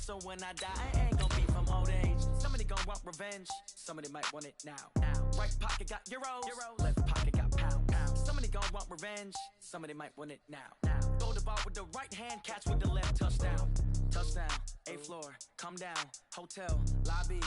So when I die, I ain't gonna be from old age. Somebody gonna want revenge. Somebody might want it now. Right pocket got euros. Left pocket got pounds. Somebody gonna want revenge. Somebody might want it now. Throw the ball with the right hand, catch with the left. Touchdown. Touchdown. 8th floor. Come down. Hotel. Lobby.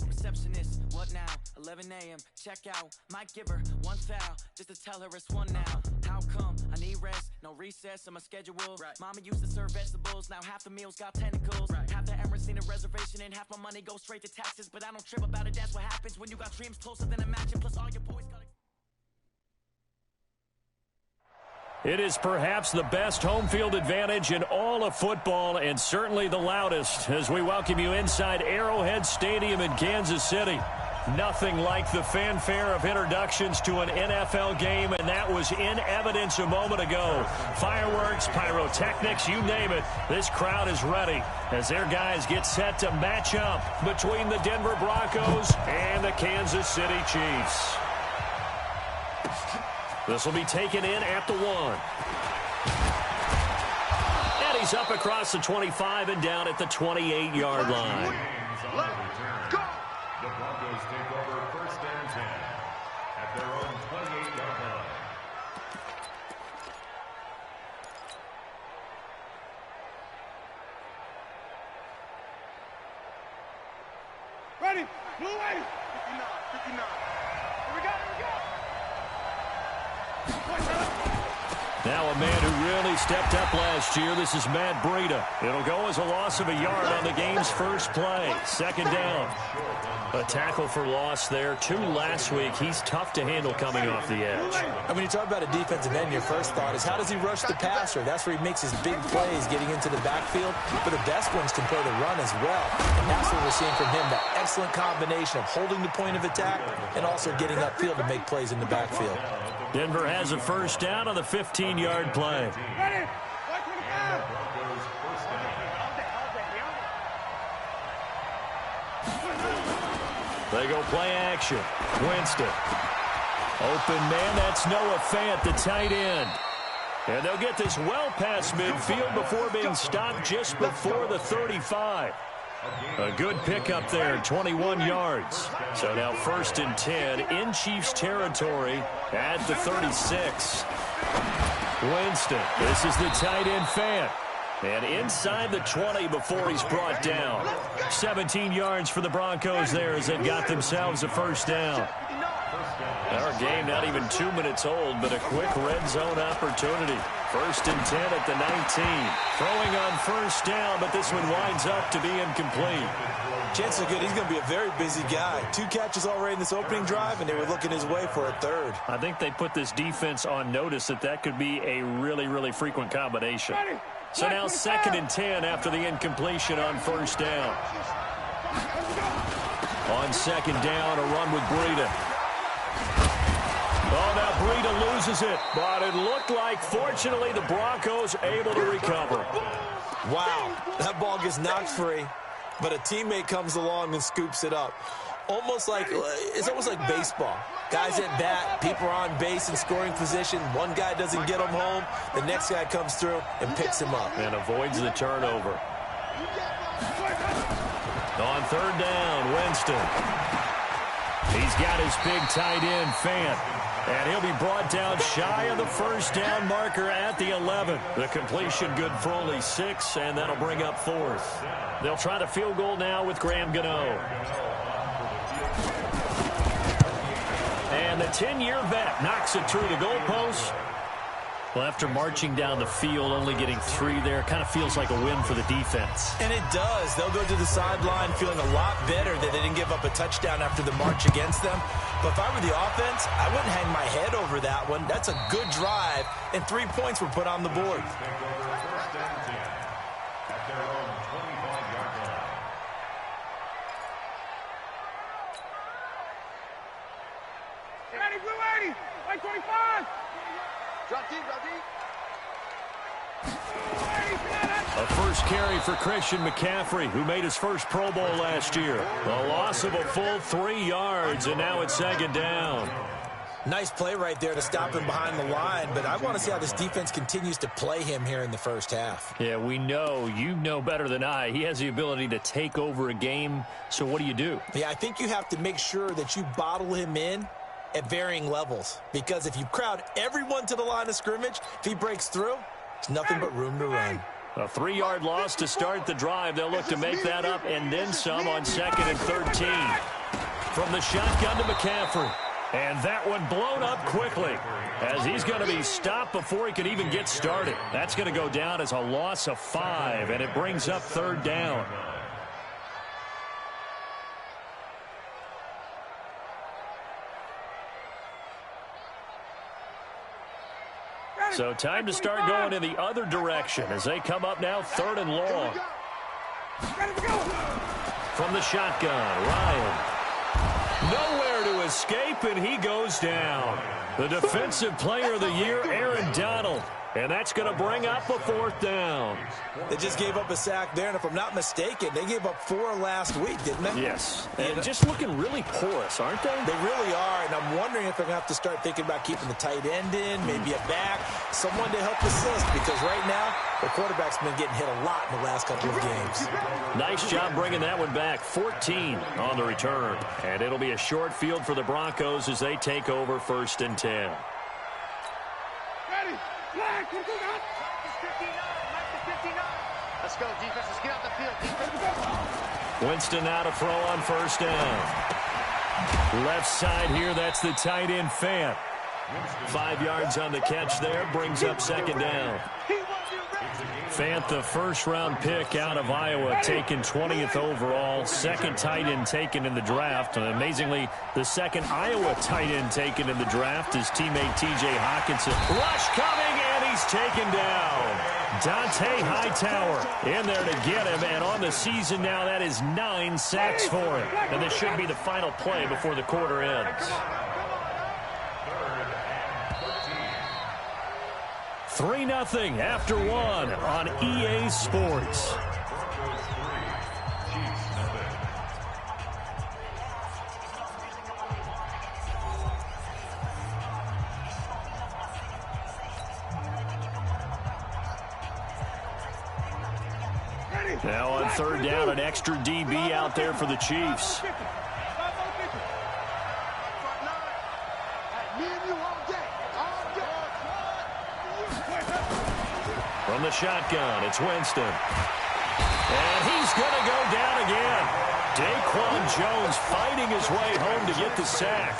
Receptionist, what now? 11 a.m. Check out. Might give her one foul just to tell her it's one now. How come? I need rest, no recess in my schedule. Right. Mama used to serve vegetables, now half the meals got tentacles. Right. Half the Emirates seen a reservation and half my money goes straight to taxes. But I don't trip about it, that's what happens when you got dreams closer than a match. Plus all your boys got It is perhaps the best home field advantage in all of football and certainly the loudest as we welcome you inside Arrowhead Stadium in Kansas City. Nothing like the fanfare of introductions to an NFL game, and that was in evidence a moment ago. Fireworks, pyrotechnics, you name it. This crowd is ready as their guys get set to match up between the Denver Broncos and the Kansas City Chiefs. This will be taken in at the 1. And he's up across the 25 and down at the 28-yard line. Let's go! The Broncos take over 1st and 10 at their own 28-yard line. Ready? Blue 80. 59. Here we go. Now a man who really stepped up last year. This is Matt Breida. It'll go as a loss of a yard on the game's first play. 2nd down. A tackle for loss there. 2 last week. He's tough to handle coming off the edge. And when you talk about a defensive end, your first thought is how does he rush the passer? That's where he makes his big plays getting into the backfield. But the best ones can play the run as well. And that's what we're seeing from him, that excellent combination of holding the point of attack and also getting upfield to make plays in the backfield. Denver has a 1st down on the 15-yard play. Ready? They go play action. Winston. Open man, that's Noah Fant, the tight end. And they'll get this well past midfield before being stopped just before the 35. A good pickup there, 21 yards. So now 1st and 10 in Chiefs territory at the 36. Winston, this is the tight end Fant. And inside the 20 before he's brought down. 17 yards for the Broncos there as they've got themselves a 1st down. Our game not even 2 minutes old, but a quick red zone opportunity. 1st and 10 at the 19. Throwing on 1st down, but this one winds up to be incomplete. Chances are good he's going to be a very busy guy. 2 catches already in this opening drive, and they were looking his way for a 3rd. I think they put this defense on notice that could be a really, really frequent combination. So now 2nd and 10 after the incompletion on 1st down. On 2nd down, a run with Breida. Oh, now Breida loses it, but it looked like, fortunately, the Broncos able to recover. Wow, that ball gets knocked free, but a teammate comes along and scoops it up. It's almost like baseball. Guys at bat, people are on base in scoring position. One guy doesn't get him home. The next guy comes through and picks him up. And avoids the turnover. On 3rd down, Winston. He's got his big tight end, Fant. And he'll be brought down shy of the 1st down marker at the 11. The completion good for only 6, and that'll bring up 4th. They'll try the field goal now with Graham Gano. And the 10-year vet knocks it through the goalpost. Well, after marching down the field, only getting 3 there, kind of feels like a win for the defense. And it does. They'll go to the sideline feeling a lot better that they didn't give up a touchdown after the march against them. But if I were the offense, I wouldn't hang my head over that one. That's a good drive, and 3 points were put on the board. Ready, blue 80. 25. Drop deep. A 1st carry for Christian McCaffrey, who made his first Pro Bowl last year. A loss of a full 3 yards, and now it's 2nd down. Nice play right there to stop him behind the line, but I want to see how this defense continues to play him here in the first half. Yeah, we know. You know better than I. He has the ability to take over a game, so what do? Yeah, I think you have to make sure that you bottle him in at varying levels, because if you crowd everyone to the line of scrimmage, if he breaks through, it's nothing but room to run. A 3-yard loss to start the drive. They'll look to make that up and then some on 2nd and 13. From the shotgun to McCaffrey. And that one blown up quickly as he's going to be stopped before he can even get started. That's going to go down as a loss of 5, and it brings up 3rd down. So time to start going in the other direction as they come up now 3rd and long. From the shotgun, Ryan. Nowhere to escape, and he goes down. The defensive player of the year, Aaron Donald. And that's going to bring up a 4th down. They just gave up a sack there, and if I'm not mistaken, they gave up 4 last week, didn't they? Yes. And just looking really porous, aren't they? They really are, and I'm wondering if they're going to have to start thinking about keeping the tight end in, maybe a back, someone to help assist, because right now, the quarterback's been getting hit a lot in the last couple of games. Nice job bringing that one back. 14 on the return. And it'll be a short field for the Broncos as they take over 1st and 10. Let's go, defense. Let's get out the field. Defense. Winston now to throw on 1st down. Left side here, that's the tight end Fant. 5 yards on the catch there, brings up 2nd down. Fant, the 1st-round pick out of Iowa, taken 20th overall. 2nd tight end taken in the draft. And amazingly, the 2nd Iowa tight end taken in the draft is teammate T.J. Hawkinson. Rush coming, and he's taken down. Dante Hightower in there to get him. And on the season now, that is 9 sacks for him. And this should be the final play before the quarter ends. 3-0 after 1 on EA Sports. Now on 3rd down, an extra DB out there for the Chiefs. From the shotgun, it's Winston. And he's going to go down again. Daquan Jones fighting his way home to get the sack.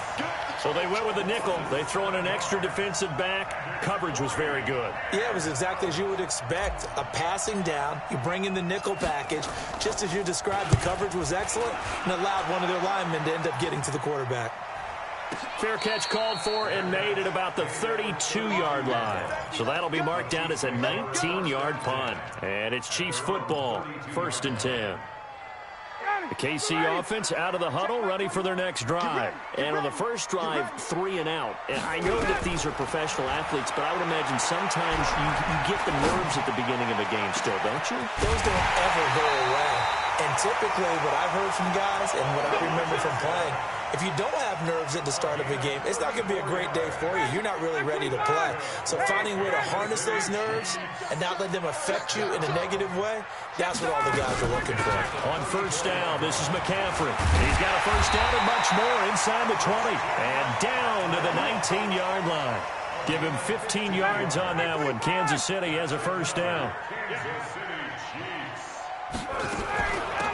So they went with a nickel. They throw in an extra defensive back. Coverage was very good. Yeah, it was exactly as you would expect. A passing down. You bring in the nickel package. Just as you described, the coverage was excellent and allowed one of their linemen to end up getting to the quarterback. Fair catch called for and made at about the 32-yard line. So that'll be marked down as a 19-yard punt. And it's Chiefs football, 1st and 10. The KC offense out of the huddle, ready for their next drive. And on the first drive, 3 and out. And I know that these are professional athletes, but I would imagine sometimes you get the nerves at the beginning of a game still, don't you? Those don't ever go away. And typically what I've heard from guys and what I remember from playing, if you don't have nerves at the start of a game, it's not going to be a great day for you. You're not really ready to play. So finding a way to harness those nerves and not let them affect you in a negative way, that's what all the guys are looking for. On 1st down, this is McCaffrey. He's got a 1st down and much more inside the 20. And down to the 19-yard line. Give him 15 yards on that one. Kansas City has a 1st down.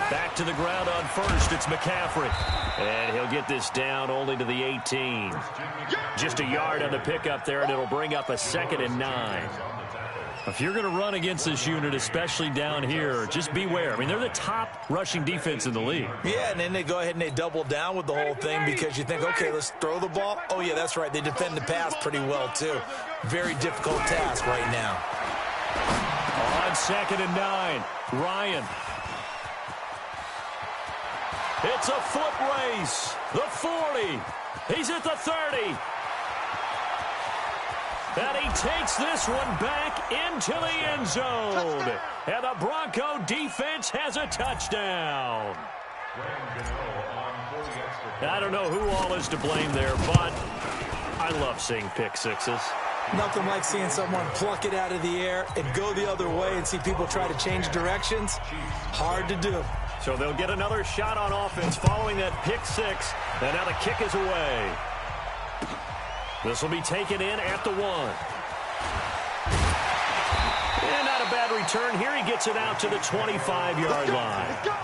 Back to the ground on 1st, it's McCaffrey. And he'll get this down only to the 18. Just a yard on the pickup there, and it'll bring up a 2nd and 9. If you're going to run against this unit, especially down here, just beware. I mean, they're the top rushing defense in the league. Yeah, and then they go ahead and they double down with the whole thing because you think, okay, let's throw the ball. Oh, yeah, that's right. They defend the pass pretty well, too. Very difficult task right now. On 2nd and 9, Ryan. It's a foot race. The 40. He's at the 30. And he takes this one back into the end zone. And the Bronco defense has a touchdown. I don't know who all is to blame there, but I love seeing pick sixes. Nothing like seeing someone pluck it out of the air and go the other way and see people try to change directions. Hard to do. So they'll get another shot on offense following that pick six. And now the kick is away. This will be taken in at the 1. And not a bad return. Here he gets it out to the 25-yard line. Let's go.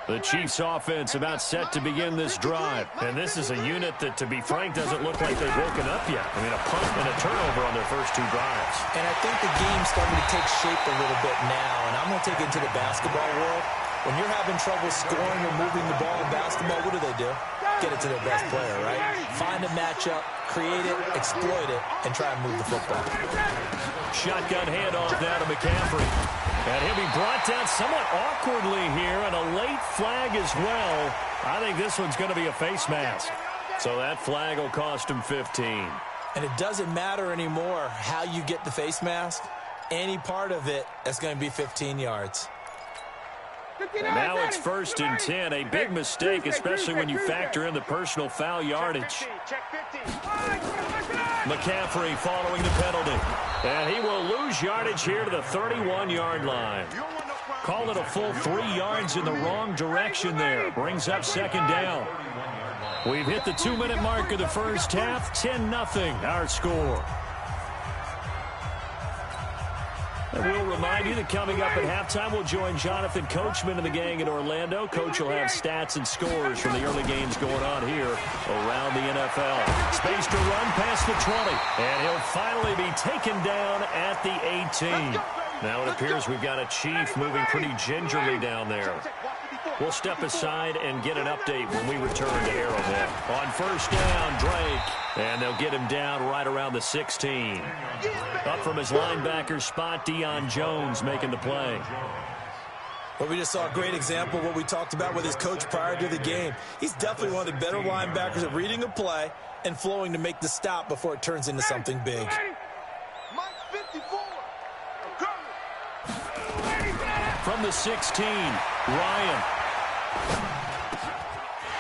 The Chiefs' offense about set to begin this drive. And this is a unit that, to be frank, doesn't look like they've woken up yet. I mean, a punt and a turnover on their first 2 drives. And I think the game's starting to take shape a little bit now. And I'm going to take it into the basketball world. When you're having trouble scoring or moving the ball in basketball, what do? Get it to their best player, right? Find a matchup, create it, exploit it, and try and move the football. Shotgun handoff now to McCaffrey. And he'll be brought down somewhat awkwardly here, and a late flag as well. I think this one's going to be a face mask. So that flag will cost him 15. And it doesn't matter anymore how you get the face mask. Any part of it, that's going to be 15 yards. And now it's 1st and 10. A big mistake, especially when you factor in the personal foul yardage. McCaffrey following the penalty. And he will lose yardage here to the 31-yard line. Call it a full 3 yards in the wrong direction there. Brings up 2nd down. We've hit the 2-minute mark of the first half. 10-0 our score. And we'll remind you that coming up at halftime, we'll join Jonathan Coachman and the gang in Orlando. Coach will have stats and scores from the early games going on here around the NFL. Space to run past the 20. And he'll finally be taken down at the 18. Now it appears we've got a Chief moving pretty gingerly down there. We'll step aside and get an update when we return to Arrowhead. On 1st down, Drake. And they'll get him down right around the 16. Up from his linebacker spot, Deion Jones making the play. Well, we just saw a great example of what we talked about with his coach prior to the game. He's definitely one of the better linebackers at reading a play and flowing to make the stop before it turns into something big. From the 16, Ryan.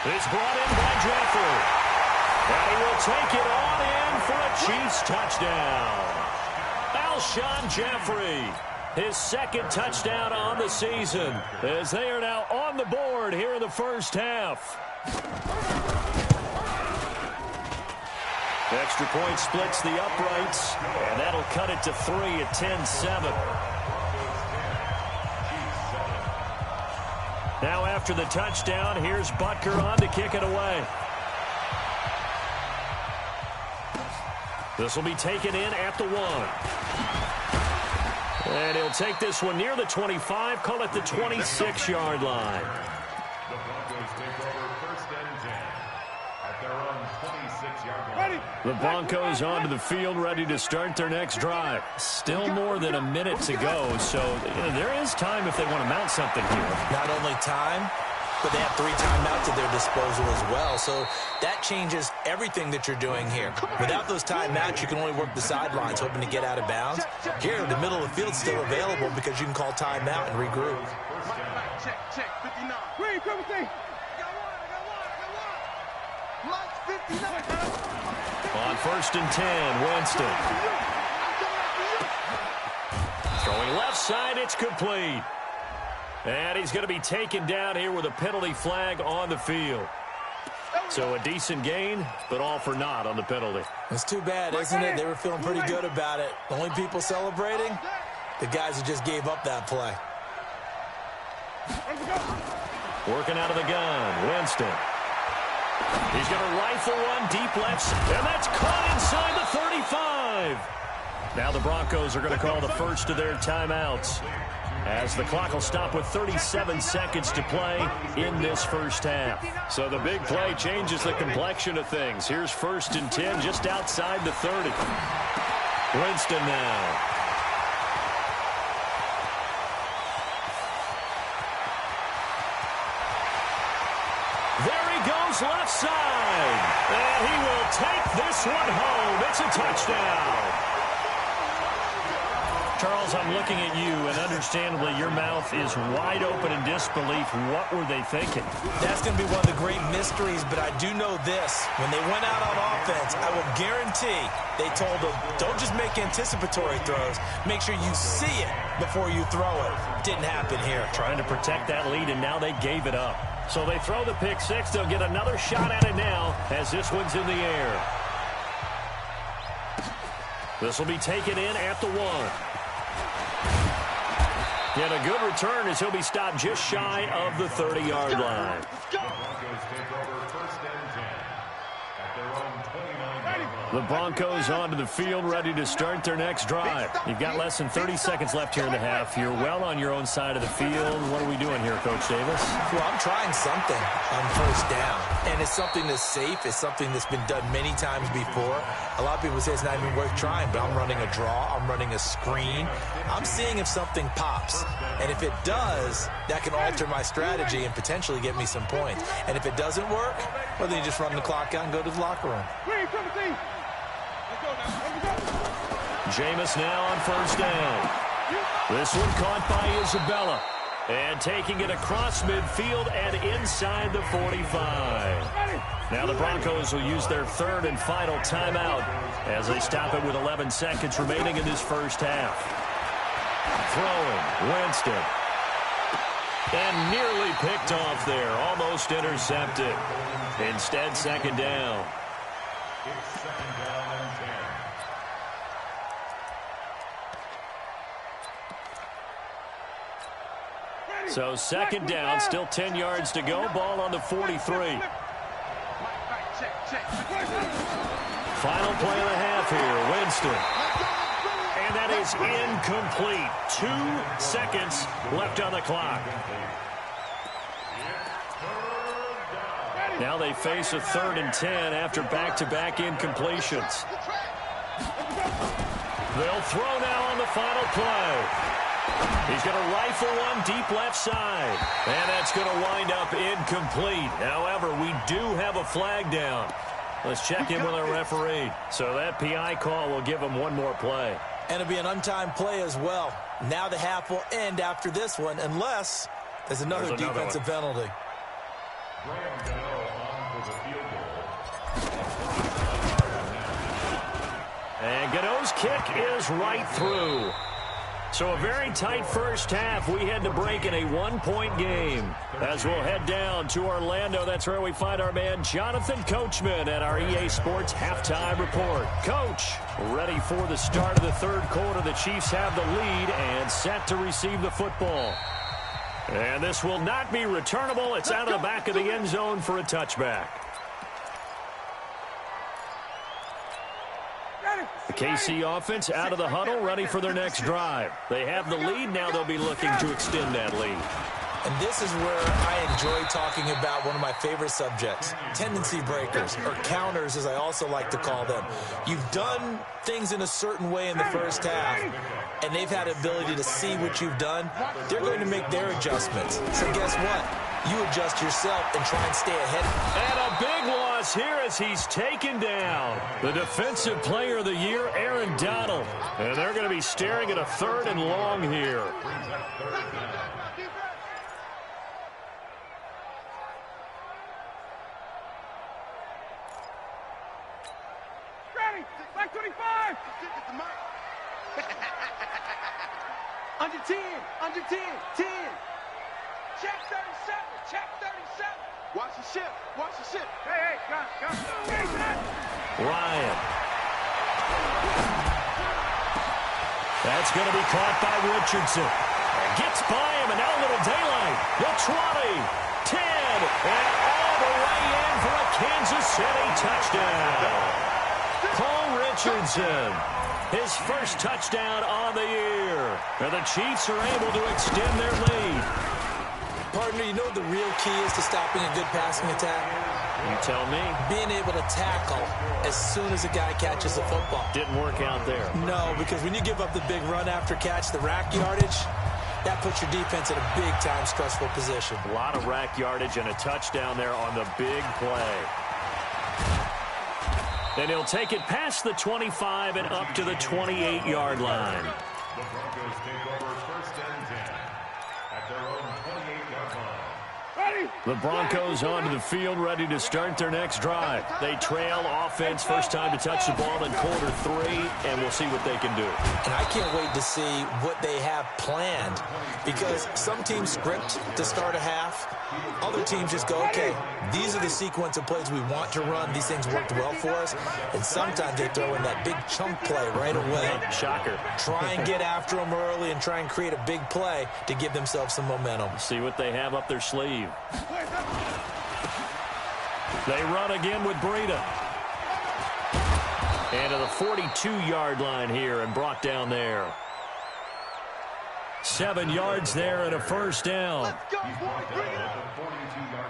It's brought in by Jeffrey. And he will take it on in for a Chiefs touchdown. Alshon Jeffrey, his 2nd touchdown on the season, as they are now on the board here in the first half. Extra point splits the uprights, and that'll cut it to 3 at 10-7. Now after the touchdown, here's Butker on to kick it away. This will be taken in at the 1. And he'll take this one near the 25, call it the 26-yard line. The Broncos take over 1st and 10 at their own 26-yard line. The Broncos onto the field, ready to start their next drive. Still more than a minute to go, so there is time if they want to mount something here. Not only time, but they have 3 timeouts at their disposal as well. So that changes everything that you're doing here. Without those timeouts, you can only work the sidelines, hoping to get out of bounds. Here, the middle of the field's still available because you can call timeout and regroup. Check, 59. Green, come with me. On 1st and 10, Winston. Throwing left side, it's complete. And he's going to be taken down here with a penalty flag on the field. So a decent gain, but all for naught on the penalty. It's too bad, isn't it? They were feeling pretty good about it. The only people celebrating, the guys who just gave up that play. Working out of the gun, Winston. He's going to rifle one deep left, and that's caught inside the 35. Now the Broncos are going to call the first of their timeouts, as the clock will stop with 37 seconds to play in this first half. So the big play changes the complexion of things. Here's 1st and 10 just outside the 30. Winston now. There he goes left side. And he will take this one home. It's a touchdown. Charles, I'm looking at you, and understandably, your mouth is wide open in disbelief. What were they thinking? That's going to be one of the great mysteries, but I do know this. When they went out on offense, I will guarantee they told them, don't just make anticipatory throws. Make sure you see it before you throw it. Didn't happen here. Trying to protect that lead, and now they gave it up. So they throw the pick six. They'll get another shot at it now as this one's in the air. This will be taken in at the 1. And a good return as he'll be stopped just shy of the 30-yard line. The Broncos take over 1st and 10 at their own 29-yard line. The Broncos onto the field, ready to start their next drive. You've got less than 30 seconds left here in the half. You're well on your own side of the field. What are we doing here, Coach Davis? Well, I'm trying something on 1st down, and it's something that's safe. It's something that's been done many times before. A lot of people say it's not even worth trying, but I'm running a draw. I'm running a screen. I'm seeing if something pops, and if it does, that can alter my strategy and potentially get me some points. And if it doesn't work, well, then you just run the clock out and go to the locker room. Jameis now on 1st down. This one caught by Isabella. And taking it across midfield and inside the 45. Now the Broncos will use their 3rd and final timeout as they stop it with 11 seconds remaining in this first half. Throwing, Winston. And nearly picked off there, almost intercepted. Instead, 2nd down. It's 2nd down and 10. So 2nd down, still 10 yards to go. Ball on the 43. Final play of the half here, Winston. And that is incomplete. 2 seconds left on the clock. Now they face a 3rd and 10 after back-to-back incompletions. They'll throw now on the final play. He's going to rifle one deep left side. And that's going to wind up incomplete. However, we do have a flag down. Let's check in with our referee. So that PI call will give him one more play. And it'll be an untimed play as well. Now the half will end after this one, unless there's another defensive penalty. And Gano's kick is right through. So a very tight first half. We had to break in a 1-point game. As we'll head down to Orlando, that's where we find our man Jonathan Coachman at our EA Sports Halftime Report. Coach, ready for the start of the 3rd quarter. The Chiefs have the lead and set to receive the football. And this will not be returnable. It's out of the back of the end zone for a touchback. The KC offense out of the huddle, ready for their next drive. They have the lead. Now they'll be looking to extend that lead. And this is where I enjoy talking about one of my favorite subjects, tendency breakers, or counters, as I also like to call them. You've done things in a certain way in the first half, and they've had the ability to see what you've done. They're going to make their adjustments. So guess what? You adjust yourself and try and stay ahead. And a big loss here as he's taken down. The Defensive Player of the Year, Aaron Donald. And they're going to be staring at a 3rd and long here. Ready, back 25. Under 10, under 10, 10. Check 37, check 37. Watch the ship, watch the ship. Hey, gun. Ryan. That's going to be caught by Richardson. Gets by him, and now a little daylight. The 20, 10, and all the way in for a Kansas City touchdown. Paul Richardson, his first touchdown on the year. And the Chiefs are able to extend their lead. Partner, you know what the real key is to stopping a good passing attack? You tell me. Being able to tackle as soon as a guy catches the football. Didn't work out there. No, because when you give up the big run after catch, the rack yardage, that puts your defense in a big-time stressful position. A lot of rack yardage and a touchdown there on the big play. And he'll take it past the 25 and up to the 28-yard line. The Broncos take over 1st and 10 at their own 28-yard line. The Broncos onto the field, ready to start their next drive. They trail offense, first time to touch the ball in quarter 3, and we'll see what they can do. And I can't wait to see what they have planned, because some teams script to start a half. Other teams just go, okay, these are the sequence of plays we want to run. These things worked well for us. And sometimes they throw in that big chunk play right away. Shocker. Try and get after them early and try and create a big play to give themselves some momentum. See what they have up their sleeve. They run again with Breida. And to the 42-yard line here and brought down there. 7 yards there and a first down.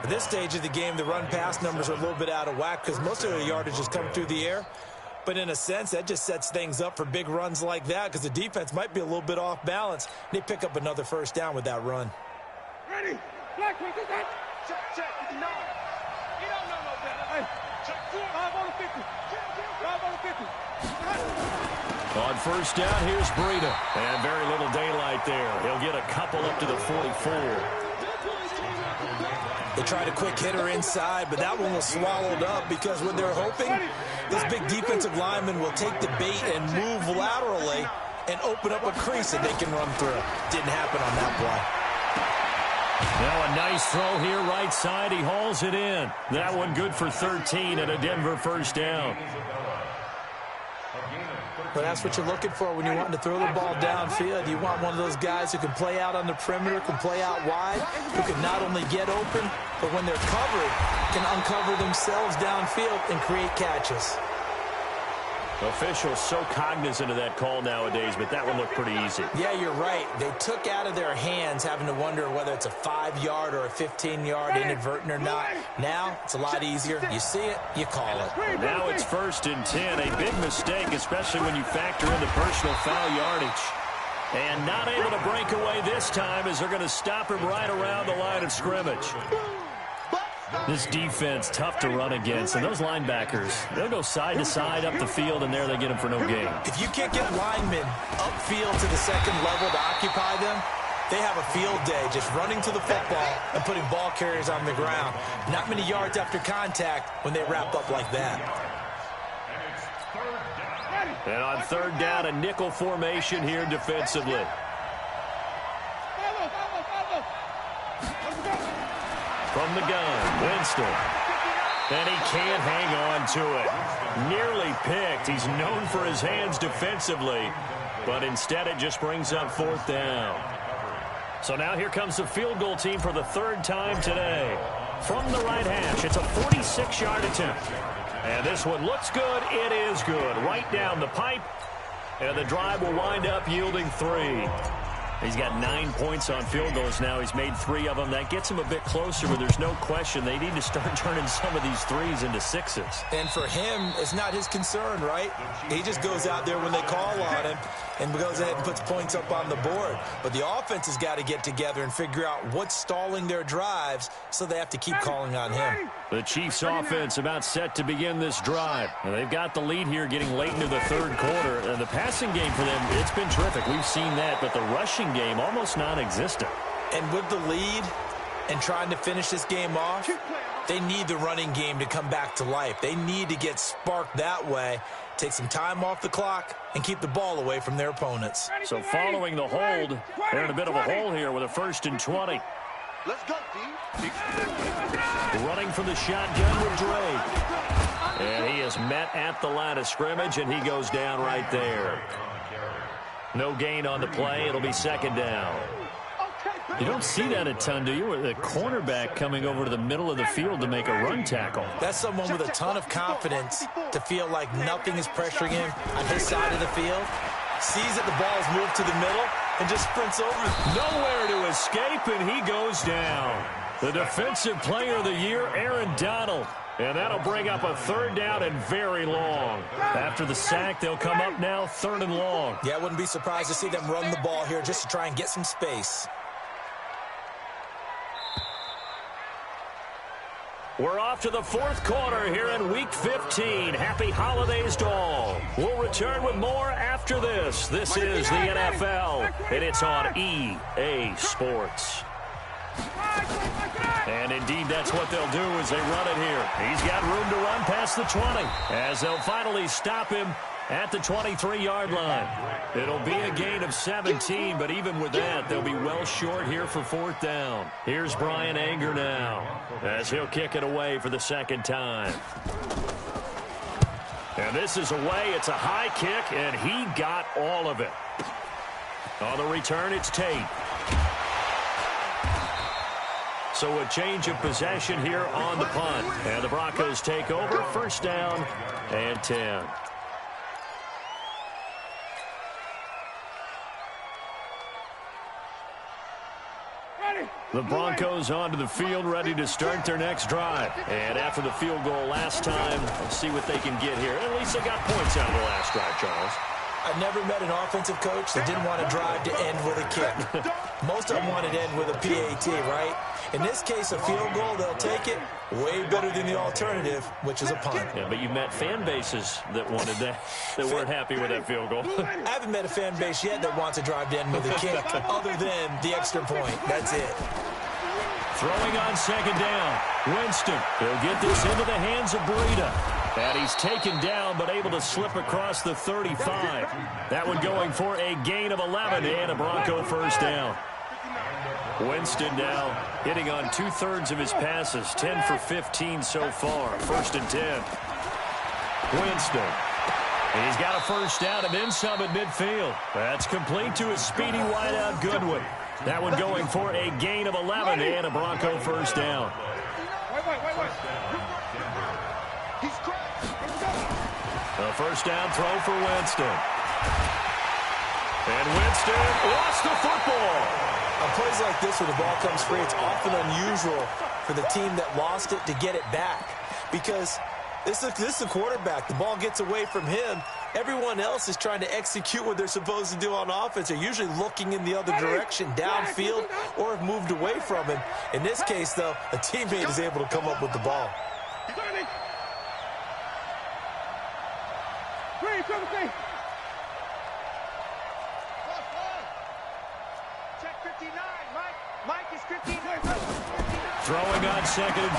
At this stage of the game, the run-pass numbers are a little bit out of whack because most of the yardage has come through the air. But in a sense, that just sets things up for big runs like that because the defense might be a little bit off balance. They pick up another first down with that run. Ready? Black, check, check, 59. You don't know no better. Hey, check 5 on the 50. 5 on the 50. On first down, here's Breida. And very little daylight there. He'll get a couple up to the 44. They tried a quick hitter inside, but that one was swallowed up because what they're hoping, this big defensive lineman will take the bait and move laterally and open up a crease that they can run through. Didn't happen on that play. Now a nice throw here right side. He hauls it in. That one good for 13 and a Denver first down. But that's what you're looking for when you want to throw the ball downfield. You want one of those guys who can play out on the perimeter, can play out wide, who can not only get open, but when they're covered, can uncover themselves downfield and create catches. Officials so cognizant of that call nowadays, but that one looked pretty easy. Yeah, you're right. They took out of their hands having to wonder whether it's a 5-yard or a 15-yard inadvertent or not. Now, it's a lot easier. You see it, you call it. Now it's 1st and 10. A big mistake, especially when you factor in the personal foul yardage. And not able to break away this time as they're going to stop him right around the line of scrimmage. This defense, tough to run against. And those linebackers, they'll go side to side up the field, and there they get them for no gain. If you can't get linemen upfield to the second level to occupy them, they have a field day just running to the football and putting ball carriers on the ground. Not many yards after contact when they wrap up like that. And on 3rd down, a nickel formation here defensively. From the gun, Winston. And he can't hang on to it. Nearly picked. He's known for his hands defensively, but instead it just brings up 4th down. So now here comes the field goal team for the 3rd time today. From the right hash, it's a 46-yard attempt. And this one looks good. It is good. Right down the pipe. And the drive will wind up yielding 3. He's got 9 points on field goals now. He's made 3 of them. That gets him a bit closer, but there's no question they need to start turning some of these 3s into 6s. And for him, it's not his concern, right? He just goes out there when they call on him and goes ahead and puts points up on the board. But the offense has got to get together and figure out what's stalling their drives, so they have to keep calling on him. The Chiefs offense about set to begin this drive. And they've got the lead here getting late into the 3rd quarter. And the passing game for them, it's been terrific. We've seen that, but the rushing game almost non-existent. And with the lead and trying to finish this game off, they need the running game to come back to life. They need to get sparked that way, take some time off the clock, and keep the ball away from their opponents. So following the hold, they're in a bit of a hole here with a 1st and 20. Let's go, D. Running from the shotgun with Drake. And he is met at the line of scrimmage, and he goes down right there. No gain on the play. It'll be 2nd down. You don't see that a ton, do you? With a cornerback coming over to the middle of the field to make a run tackle. That's someone with a ton of confidence to feel like nothing is pressuring him on his side of the field. Sees that the ball is moved to the middle and just sprints over. Nowhere to escape, and he goes down. The Defensive Player of the Year, Aaron Donald. And that'll bring up a 3rd down and very long. After the sack, they'll come up now 3rd and long. Yeah, I wouldn't be surprised to see them run the ball here just to try and get some space. We're off to the fourth quarter here in Week 15. Happy holidays to all. We'll return with more after this. This is the NFL, and it's on EA Sports. And indeed, that's what they'll do as they run it here. He's got room to run past the 20 as they'll finally stop him at the 23-yard line. It'll be a gain of 17, but even with that, they'll be well short here for fourth down. Here's Brian Anger now as he'll kick it away for the second time. And this is away. It's a high kick, and he got all of it. On the return, it's Tate. So a change of possession here on the punt. And the Broncos take over. First down and 10. The Broncos onto the field, ready to start their next drive. And after the field goal last time, let's see what they can get here. At least they got points out of the last drive, Charles. I've never met an offensive coach that didn't want to drive to end with a kick. Most of them wanted to end with a PAT, right? In this case, a field goal, they'll take it. Way better than the alternative, which is a punt. Yeah, but you've met fan bases that wanted that, that weren't happy with that field goal. I haven't met a fan base yet that wants to drive to end with a kick, other than the extra point. That's it. Throwing on second down. Winston, he'll get this into the hands of Breida. And he's taken down, but able to slip across the 35. That one going for a gain of 11 and a Bronco first down. Winston now hitting on 2/3 of his passes, 10 for 15 so far. First and 10. Winston. He's got a first down and then some at midfield. That's complete to his speedy wideout Goodwin. That one going for a gain of 11 and a Bronco first down. A first down throw for Winston. And Winston lost the football. On plays like this where the ball comes free, it's often unusual for the team that lost it to get it back. Because this is the quarterback. The ball gets away from him. Everyone else is trying to execute what they're supposed to do on offense. They're usually looking in the other direction, downfield, or have moved away from him. In this case, though, a teammate is able to come up with the ball. Check 59, Mike is 15. Throwing on second and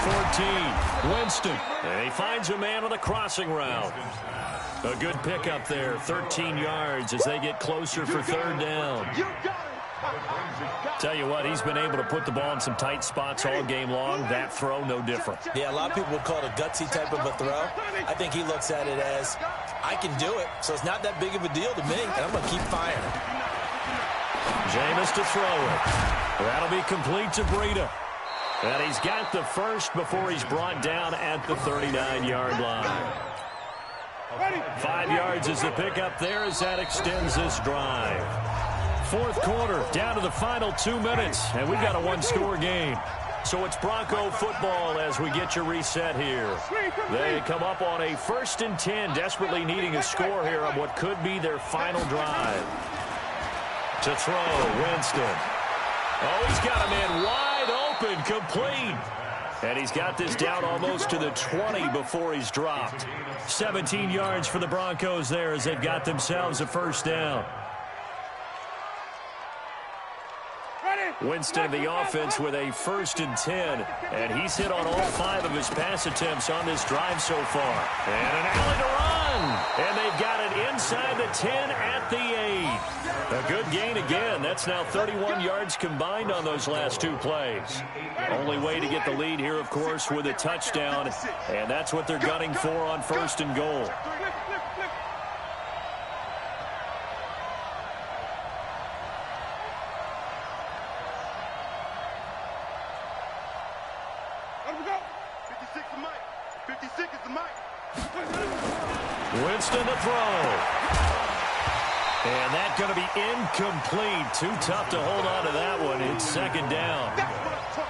14. Winston. And he finds a man on the crossing route. A good pickup there, 13 yards as they get closer for third down. Tell you what, he's been able to put the ball in some tight spots all game long. That throw, no different. Yeah, a lot of people would call it a gutsy type of a throw. I think he looks at it as, I can do it, so it's not that big of a deal to me, and I'm going to keep firing. Jameis to throw it. That'll be complete to Breida. And he's got the first before he's brought down at the 39-yard line. 5 yards is the pickup there as that extends this drive. Fourth quarter, down to the final 2 minutes, and we've got a one-score game. So it's Bronco football as we get your reset here. They come up on a 1st and 10, desperately needing a score here on what could be their final drive. To throw, Winston. Oh, he's got a man wide open, complete. And he's got this down almost to the 20 before he's dropped. 17 yards for the Broncos there as they've got themselves a first down. Winston, the offense, with a 1st and 10. And he's hit on all 5 of his pass attempts on this drive so far. And an alley to run. And they've got it inside the 10 at the 8. A good gain again. That's now 31 yards combined on those last 2 plays. Only way to get the lead here, of course, with a touchdown. And that's what they're gunning for on 1st and goal. Winston to throw. And that's going to be incomplete. Too tough to hold on to that one. It's second down.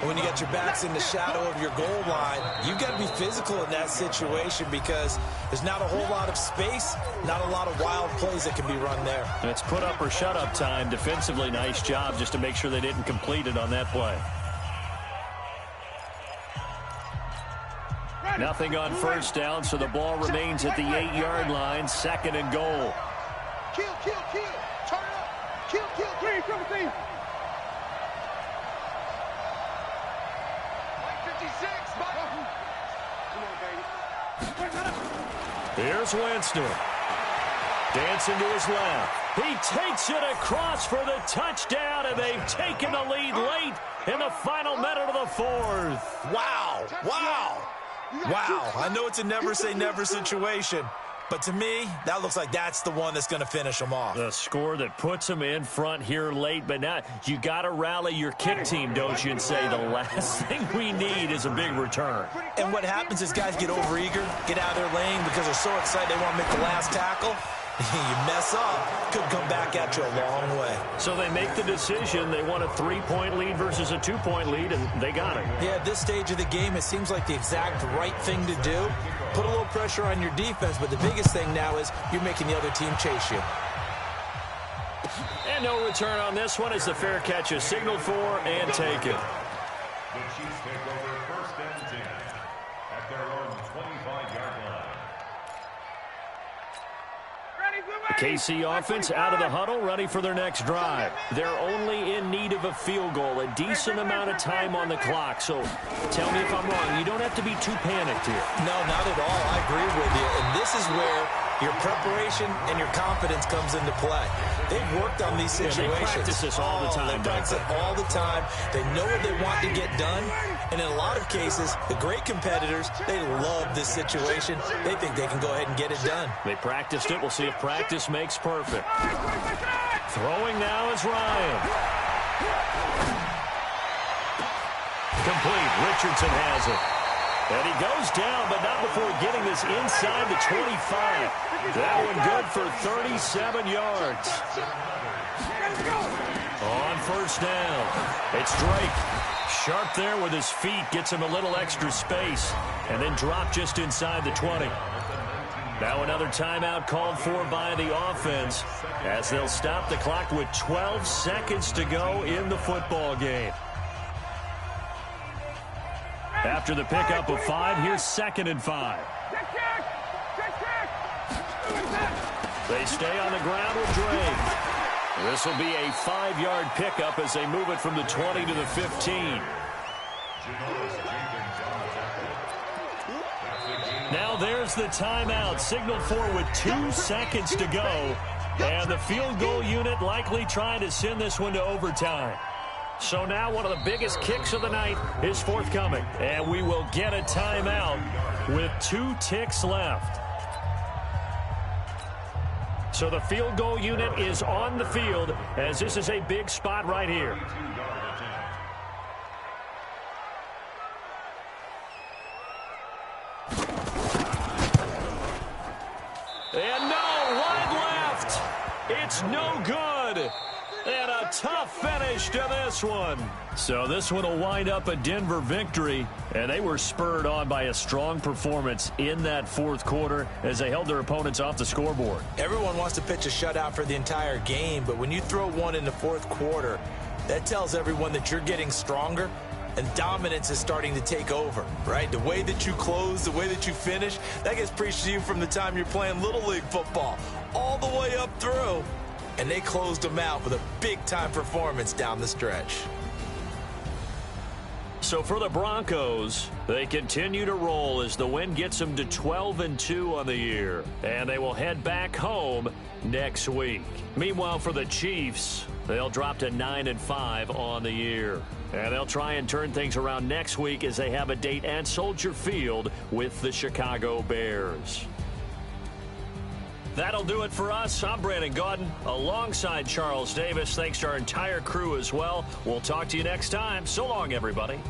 When you got your backs in the shadow of your goal line, you've got to be physical in that situation because there's not a whole lot of space, not a lot of wild plays that can be run there. It's put up or shut up time. Defensively, nice job just to make sure they didn't complete it on that play. Nothing on first down, so the ball remains at the 8-yard line, 2nd and goal. Kill. Turn it up. Kill. 3, 56. Come on, baby. Here's Winston. Dancing to his left. He takes it across for the touchdown, and they've taken the lead late in the final minute of the 4th. Wow. I know it's a never-say-never situation, but to me, that looks like that's the one that's going to finish them off. The score that puts them in front here late, but now you got to rally your kick team, don't you, and say the last thing we need is a big return. And what happens is guys get overeager, get out of their lane because they're so excited they want to make the last tackle. You mess up, could come back at you a long way. So they make the decision. They want a 3-point lead versus a 2-point lead, and they got it. Yeah, at this stage of the game, it seems like the exact right thing to do. Put a little pressure on your defense, but the biggest thing now is you're making the other team chase you. And no return on this one as the fair catch is signaled for and taken. The Chiefs take over 1st and 10 at their own 25-yard line. The KC offense out of the huddle, ready for their next drive. They're only in need of a field goal, a decent amount of time on the clock. So tell me if I'm wrong. You don't have to be too panicked here. No, not at all. I agree with you. And this is where your preparation and your confidence comes into play. They've worked on these situations. They practice this all the time. They practice it all the time. They know what they want to get done. And in a lot of cases, the great competitors, they love this situation. They think they can go ahead and get it done. They practiced it. We'll see if practice makes perfect. Throwing now is Ryan. Complete. Richardson has it. And he goes down, but not before getting this inside the 25. That one good for 37 yards. On first down, it's Drake. Sharp there with his feet, gets him a little extra space, and then drop just inside the 20. Now another timeout called for by the offense as they'll stop the clock with 12 seconds to go in the football game. After the pickup of 5, here's 2nd and 5. They stay on the ground with Drake. This will be a 5-yard pickup as they move it from the 20 to the 15. Now there's the timeout, signaled for with 2 seconds to go. And the field goal unit likely trying to send this one to overtime. So now one of the biggest kicks of the night is forthcoming. And we will get a timeout with 2 ticks left. So the field goal unit is on the field as this is a big spot right here. And no, wide left. It's no good. And a tough finish to this one. So this one will wind up a Denver victory, and they were spurred on by a strong performance in that 4th quarter as they held their opponents off the scoreboard. Everyone wants to pitch a shutout for the entire game, but when you throw one in the 4th quarter, that tells everyone that you're getting stronger and dominance is starting to take over, right? The way that you close, the way that you finish, that gets preached to you from the time you're playing Little League football all the way up through. And they closed them out with a big-time performance down the stretch. So for the Broncos, they continue to roll as the win gets them to 12-2 on the year. And they will head back home next week. Meanwhile, for the Chiefs, they'll drop to 9-5 on the year. And they'll try and turn things around next week as they have a date at Soldier Field with the Chicago Bears. That'll do it for us. I'm Brandon Gaudin alongside Charles Davis. Thanks to our entire crew as well. We'll talk to you next time. So long, everybody.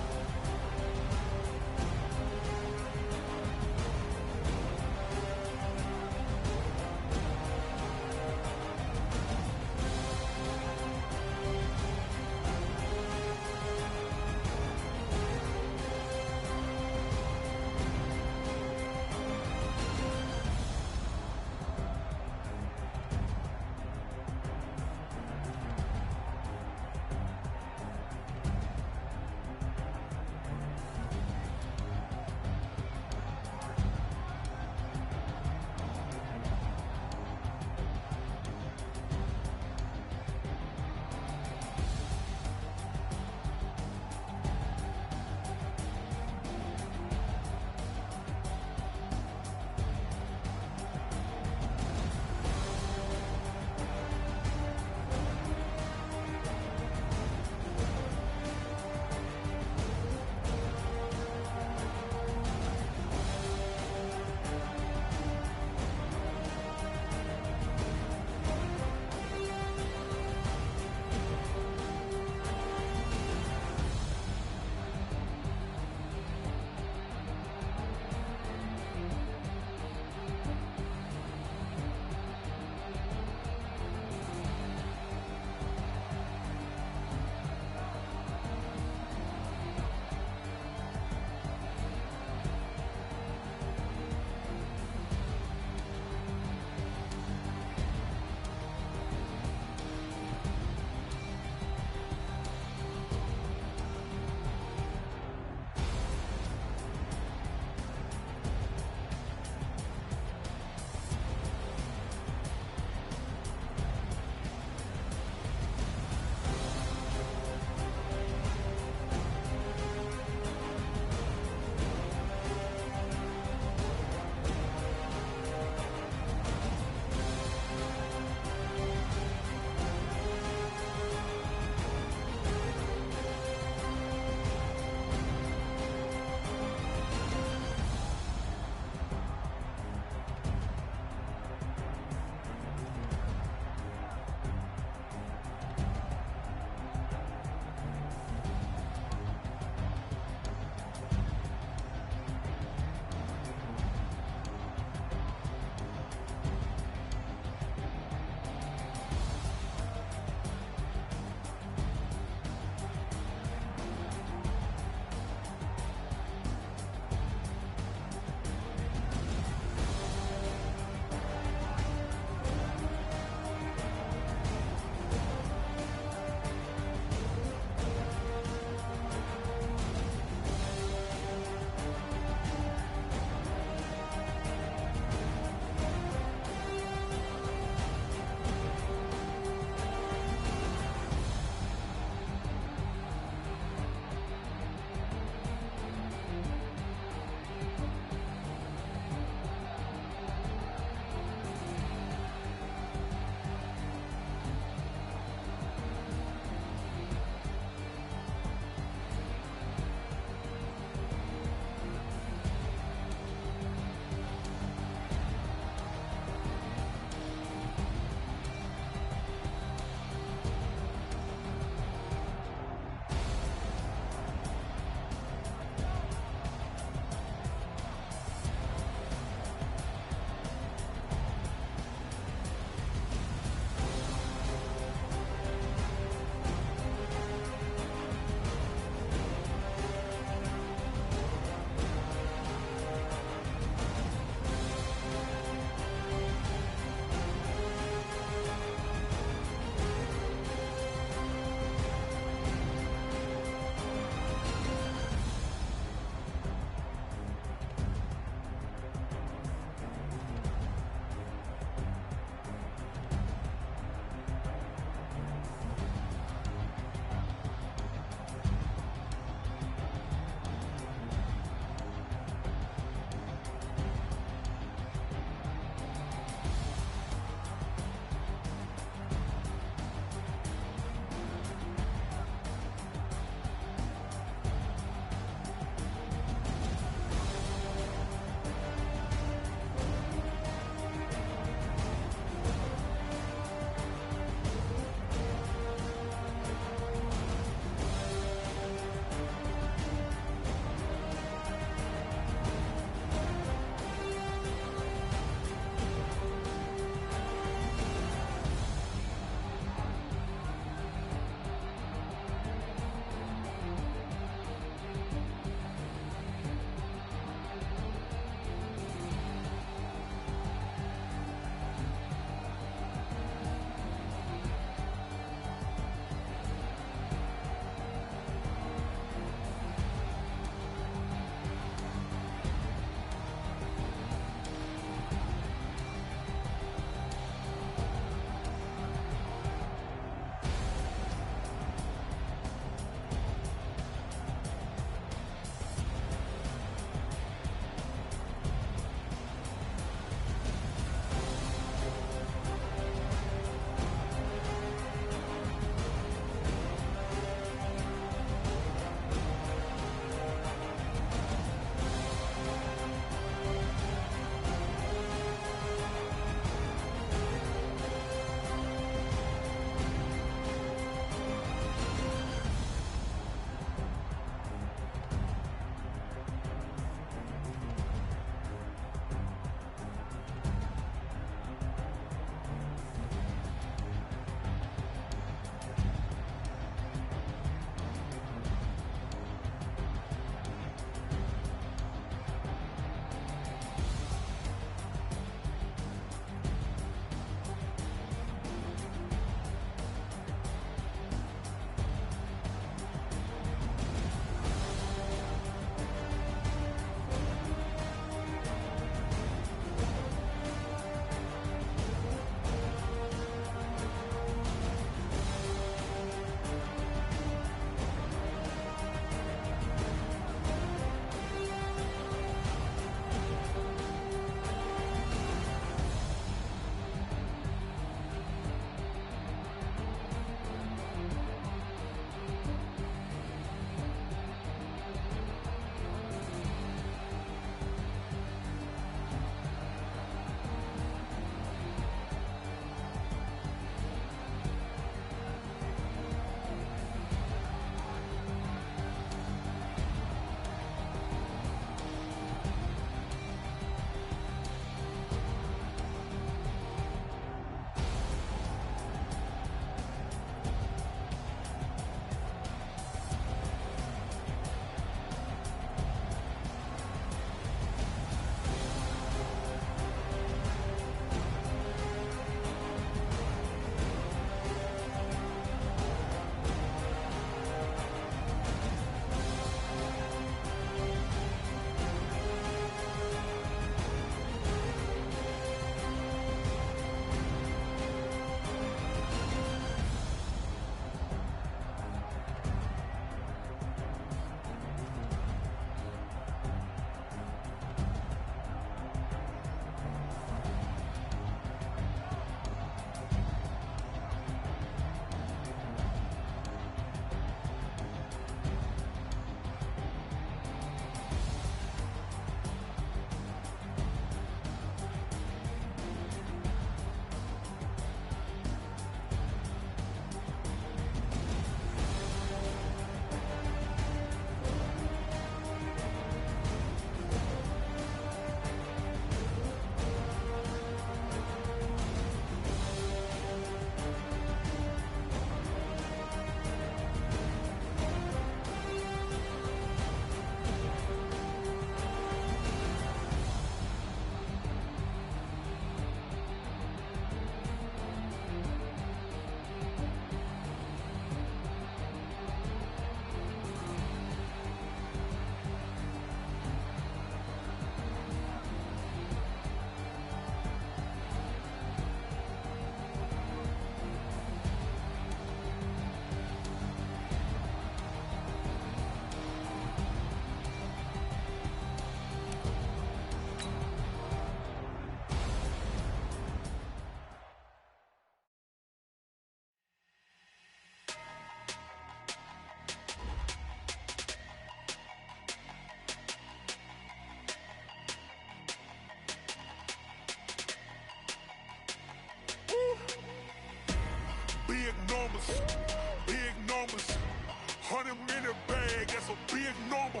big number.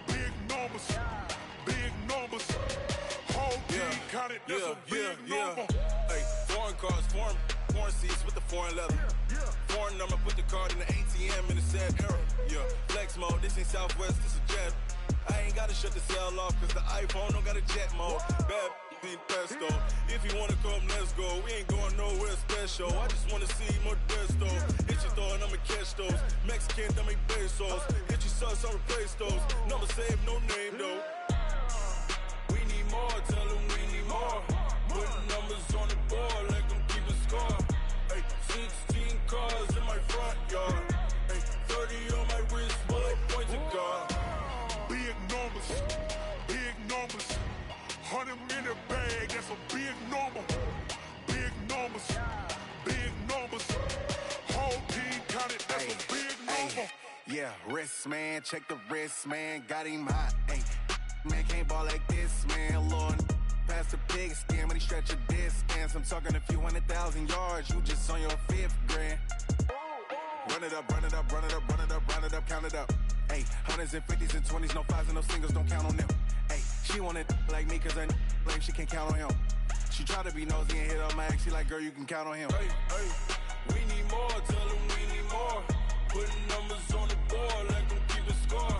Big numbers. Big numbers. Whole team counted, that's a big number. Hey, foreign cars, foreign seats with the foreign leather. Foreign number, put the card in the ATM in the sad era. Yeah, flex mode, this ain't Southwest, this is jet. I ain't gotta shut the cell off, cause the iPhone don't got a jet mode. Bad be pesto. If you wanna come, let's go. We ain't going nowhere special. I just wanna see Modesto. Hit your thought, I'ma catch those. Mexican, dummy pesos. Hit your sauce, I'll replace those. Number save, no name though. We need more, tell them we need more. Put numbers on the board, let them keep a score. Hey, 16 cars in my front yard. Hey, 30 on my wrist, bullet point to God. Big numbers, big numbers. 100 in the bag, that's a big number. Big numbers, big numbers. Whole team counted, that's a big number. Yeah, wrist man, check the wrist man, got him hot. Ay, man can't ball like this, man. Lord, past the big skin, but he stretch a distance. I'm talking a few 100,000 yards, you just on your 5th grand. Run it up, run it up, run it up, run it up, run it up, count it up. Ay, 100s and 50s and 20s, no 5s and no singles, don't count on them. Ay, she want it like me, cause her like she can't count on him. She try to be nosy and hit up my ex, she like, girl, you can count on him. Hey, hey, we need more, tell them we need more. Putting numbers on the board, let them keep a score.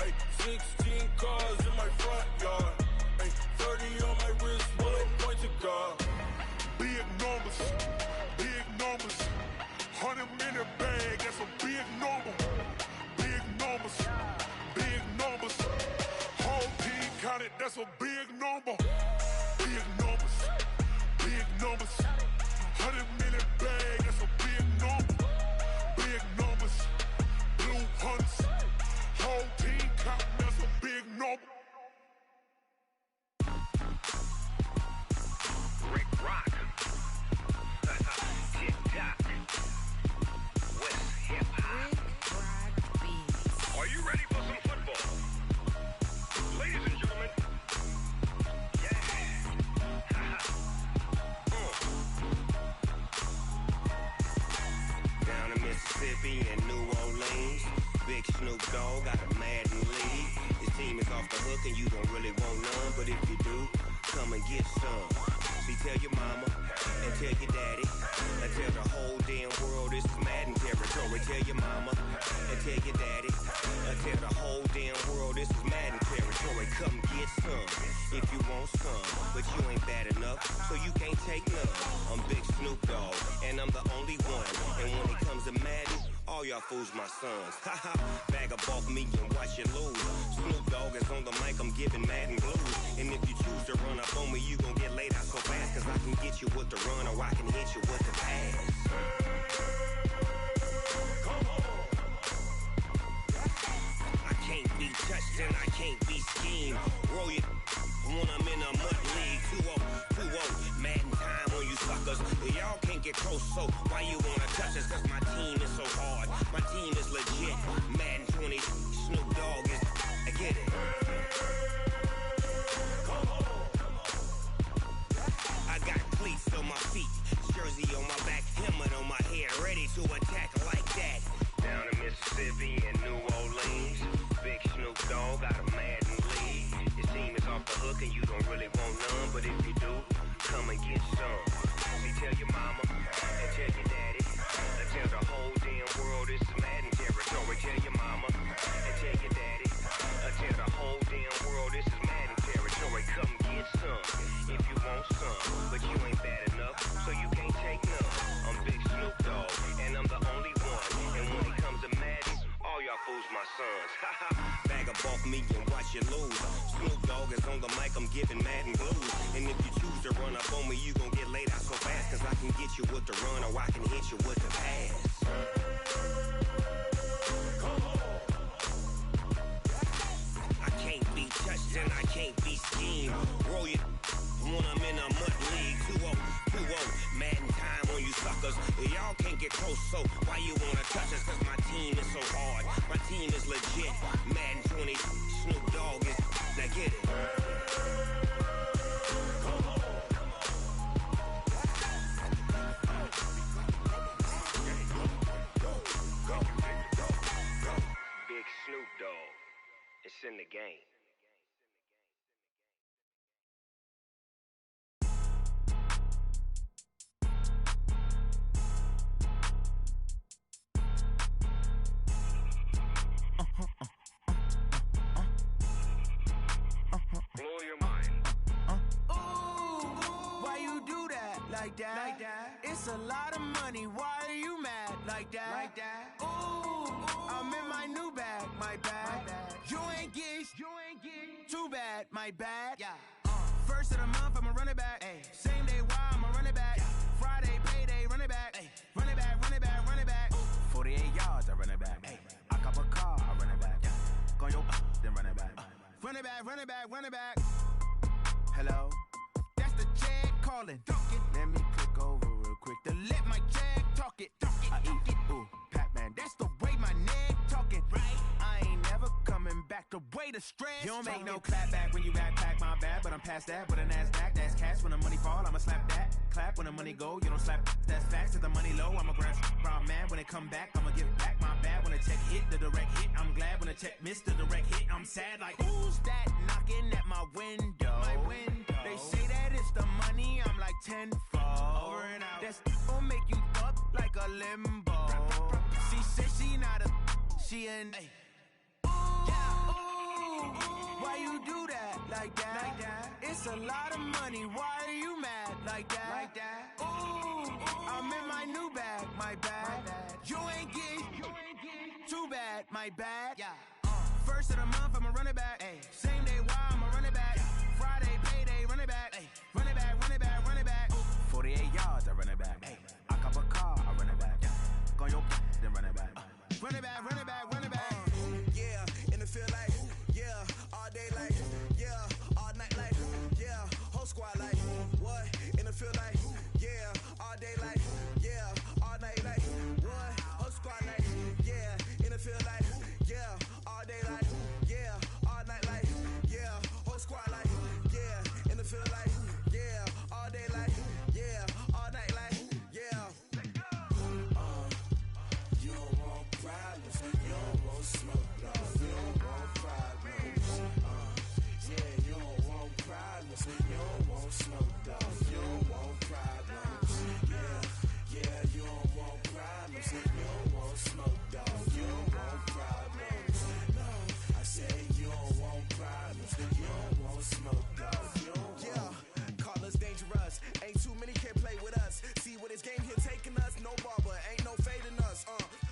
Hey, 16 cars in my front yard. Hey, 30 on my wrist, bullet point to God. Big numbers, big numbers. 100 in the bag, that's a big number. Big numbers, big numbers. Whole team counted, that's a big number. Big numbers, big numbers. 100 in the bag, that's a big number. Big numbers, blue hunts. Whole team counting, that's a big number. Rick Rock. TikTok. West Hip Hop. Are you ready for some football? Ladies and gentlemen. Yeah. Down in Mississippi and New Orleans, Big Snoop Dogg got a Madden lead. His team is off the hook and you don't really want none, but if you do, come and get some. See, tell your mama and tell your daddy and tell the whole damn world this is Madden territory. Tell your mama and tell your daddy and tell the whole damn world this is Madden territory. Come get some if you want some, but you ain't bad enough, so you can't take none. I'm Big Snoop Dogg and I'm the only one. And when it comes to Madden, all y'all fools my sons. Haha, bag up off me and watch you lose. Snoop Dogg is on the mic, I'm giving Madden blues. And if you choose to run up on me, you gon' get laid out so fast, cause I can get you with the run or I can hit you with the pass. Come on. I can't be touched and I can't be schemed. Roll you when I'm in a mud league. 2-0, Madden time on you suckers. Y'all can't get close, so why you wanna touch us? Cause my team is so hard, my team is legit. Madden 20, Snoop Dogg is, I get it. Come on. I got cleats on my feet, jersey on my back, helmet on my head, ready to attack like that. Down in Mississippi and New Orleans, Big Snoop Dogg got a Madden lead. His team is off the hook and you don't really want none, but if you do, come and get some. See, tell your mama and tell your daddy and tell the whole damn world this is Madden territory. Tell your mama and tell your daddy and tell the whole damn world this is Madden territory. Come get some if you want some, but you ain't bad enough, so you can't take none. I'm Big Snoop Dogg and I'm the only one. And when it comes to Madden, all y'all fools my sons. Bag up off me and watch you lose. Snoop Dogg is on the mic, I'm giving Madden blues. And if you choose to run up on me, you gon' get laid out so fast, cause I can get you with the run or I can hit you with the pass. Come on. I can't be touched and I can't be schemed. Roll you when I'm in a mud league. 2-0, Madden time on you suckers. Y'all can't get close, so why you wanna touch us? Cause my team is so hard, my team is legit. Madden 20, Snoop Dogg is, now get it. Come on. Big Snoop Dogg. in the game. Blow your mind. Why you do that like that? Like that? It's a lot of money. Why are you mad like that? Like that? Ooh, I'm in my new bag, my bag. You ain't get too bad, my bad. Yeah. First of the month, I'ma run it back. Ay. Same day, why I'ma run it back. Friday, payday, run it back. Ay. Run it back, run it back, run it back. 48 yards, I run it back. Ay. I cop a car, I run it back. Go yo, then run it back. Run it back, run it back, run it back. Hello, that's the jag calling. Let me click over real quick to let my jag talk it. I eat it, ooh, Pac-Man. That's the way my neck talking. Right, I ain't never coming back. The way the stress. You don't make no clap back when you backpack, my bad. But I'm past that. With a NASDAQ, that's cash. When the money fall, I'ma slap that. Clap when the money go, you don't slap. That's facts. If the money low, I'ma grab brown man. When it come back, I'ma give back my bad. When the check hit, the direct hit. I'm glad when the check missed the direct hit. I'm sad like, who's that knocking at my window? My window. They say that it's the money, I'm like tenfold. Over and out. That's gon' make you up like a limbo. She said she not a, she an. Ay. Why you do that like that? Like that? It's a lot of money. Why are you mad like that? Like that? Ooh, I'm in my new bag, my bag. You ain't get too bad, my bad. Yeah. First of the month, I'ma run it back. Ay. Same day, why I'ma run it back. Friday, payday, run it back. Ay. Run it back, run it back, run it back. 48 yards, I run it back. Ay. I cop a car, I run it back. Go yo, then run it back. Run it back, run it back, run it back. Yeah, and it feel like, yeah, all day like, yeah, all night like, yeah, whole squad like, what? And it feel like, yeah, all day like, yeah, all night like, what? Whole squad like, yeah, and it feel like, yeah, all day like, yeah, all night like, yeah, whole squad like, yeah, and it feel like, yeah, all day like, yeah, all night like, yeah. You don't want problems, you don't want smoke, dog. You don't want problems. Yeah, you don't want problems, you don't want smoke, dog. You don't want problems. Yeah, you don't want problems, you don't want smoke, dog. You don't want problems. No, I say you don't want problems, you don't want smoke, dog. You don't want. Call us dangerous, ain't too many can play with us. See what this game here taking us, no barber, ain't no fading us.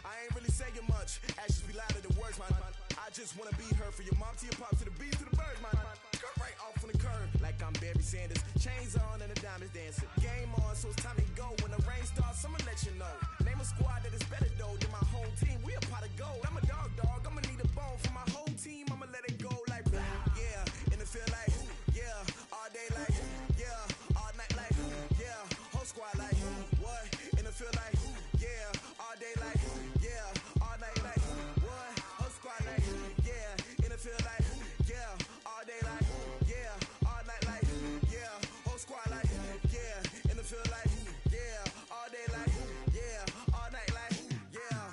I ain't really saying much, actions be louder than words, man. I just wanna be heard from your mom to your pop to the beat to the birds, man. Cut right off on the curve, like I'm Barry Sanders. Chains on and the diamonds dancing. Game on, so it's time to go. When the rain starts, I'ma let you know. Name a squad that is better though than my home team. We a pot of gold. I'm a dog, I'ma need a bone for my whole team. I'ma let it go like blah. Yeah, and it feel like, yeah, all day like, yeah, all night like, yeah, whole squad like, what? And it feel like, yeah, all day like, yeah, all night like, what? Whole squad like, yeah, and it feel like, yeah, all day like, yeah, all night like, yeah, whole squad like, yeah, and it feel like, yeah, all day like, yeah, all night like, yeah.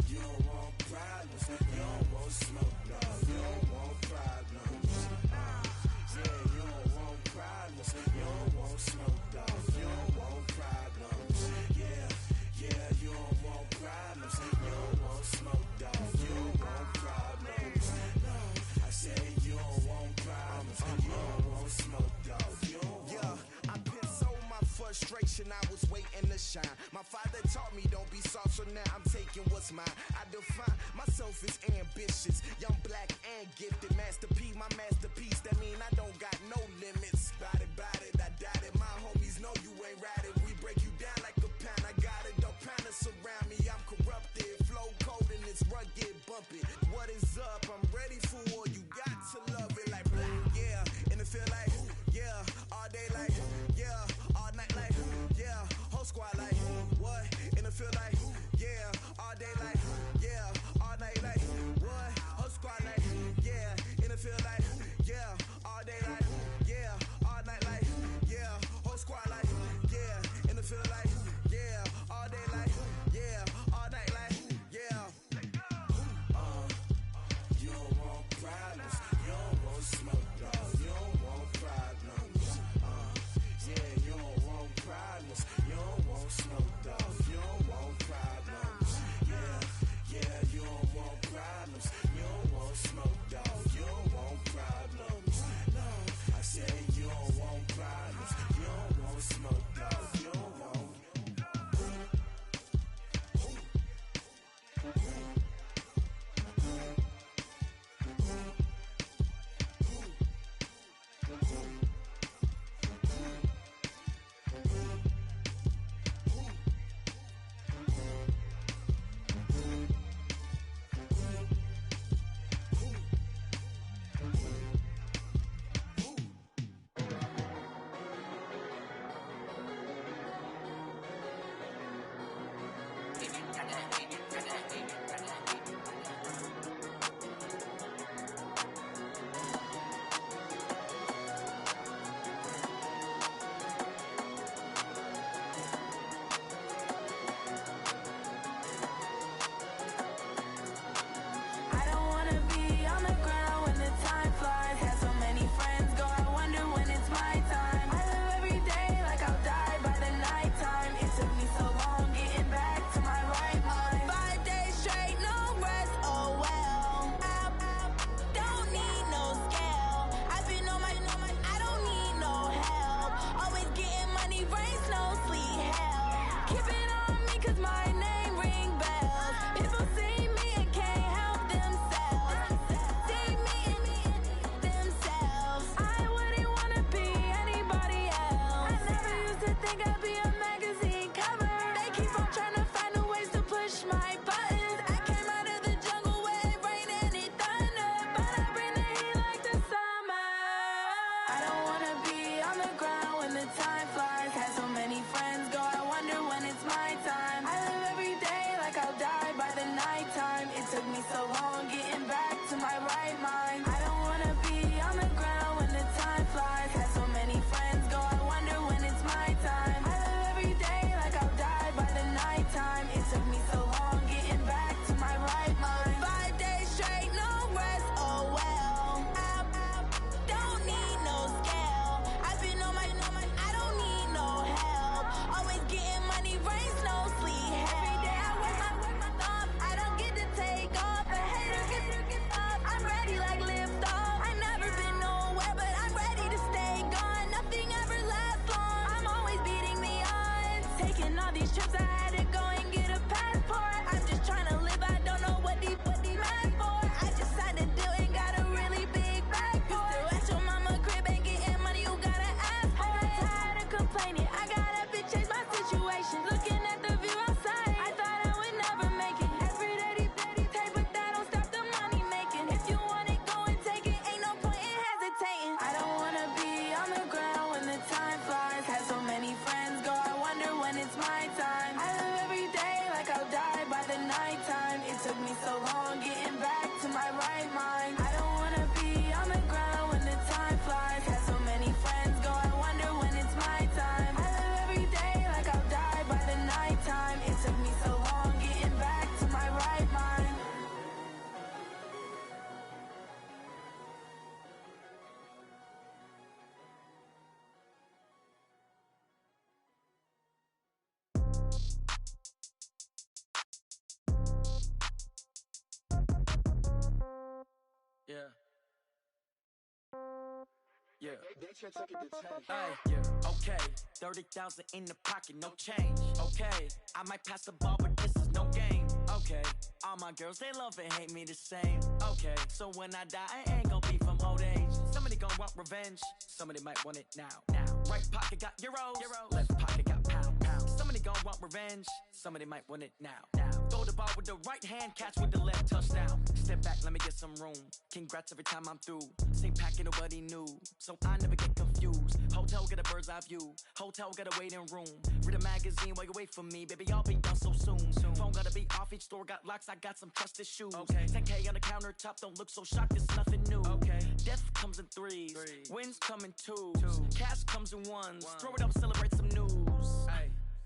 You don't want problems, you don't want smoke, dog. You don't want problems. Yeah, you don't want problems, you don't want smoke, dog. You don't want problems. Yeah, you don't want problems, you don't want smoke, dog. You don't want problems. No, I say you don't want problems, you don't want smoke, dog. You don't want. Yeah, I been so my frustration, I was waiting to shine. My father taught me don't be soft, so now I'm taking what's mine. I define myself as ambitious, young, black, and gifted. Master P, my masterpiece. That mean I don't got no limits. Bout it, I doubt it. My homies know you ain't ride it. We break you down like a pound. I got it, don't pound to surround me. I'm corrupted, flow cold and it's rugged, bumpy. What is up? I'm ready for war. You got to love it like blah. Yeah, and it feel like, yeah, all day like, yeah, all night like, yeah, whole squad like, what? And it feel like, yeah, all day like, yeah, all night like, what? Whole squad like, yeah, and it feel like, yeah, all day like, yeah, all night like, yeah, whole squad like, yeah, Yeah. Hey, yeah. Okay. 30,000 in the pocket, no change. Okay. I might pass the ball, but this is no game. Okay. All my girls, they love and hate me the same. Okay. So when I die, I ain't gon' be from old age. Somebody gon' want revenge. Somebody might want it now. Right pocket got euros. Left pocket got pound. Somebody gon' want revenge. Somebody might want it now. Throw the ball with the right hand, catch with the left, touchdown. Step back, let me get some room. Congrats every time I'm through. Same packet, nobody knew. So I never get confused. Hotel get a bird's eye view. Hotel get a waiting room. Read a magazine while you wait for me. Baby, I'll be done so soon. Phone gotta be off, each store got locks. I got some trusted shoes. 10K on the countertop, don't look so shocked, it's nothing new. Death comes in threes. Wins come in twos. Cash comes in ones. Throw it up, celebrate some news.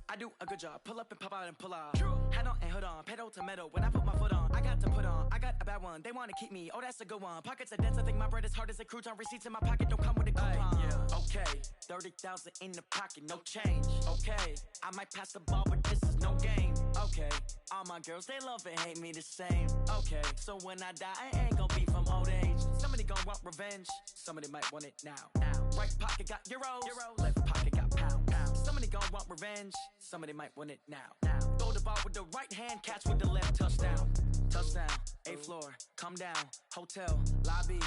I do a good job. Pull up and pop out and pull out. Head on and hood on. Pedal to metal. When I put my foot on, I got to put on. I got a bad one. They want to keep me. Oh, that's a good one. Pockets are dense. I think my bread is hard as a crouton. Receipts in my pocket don't come with a coupon. Okay. 30,000 in the pocket. No change. Okay. I might pass the ball, but this is no game. Okay. All my girls, they love and hate me the same. Okay. So when I die, I ain't gon' be from old age. Somebody gon' want revenge. Somebody might want it now. Right pocket got euros. Left pocket got pound. Somebody gon' want revenge. Somebody might want it now. Throw the ball with the right hand, catch with the left, touchdown. Touchdown, 8th floor, come down, hotel, lobby.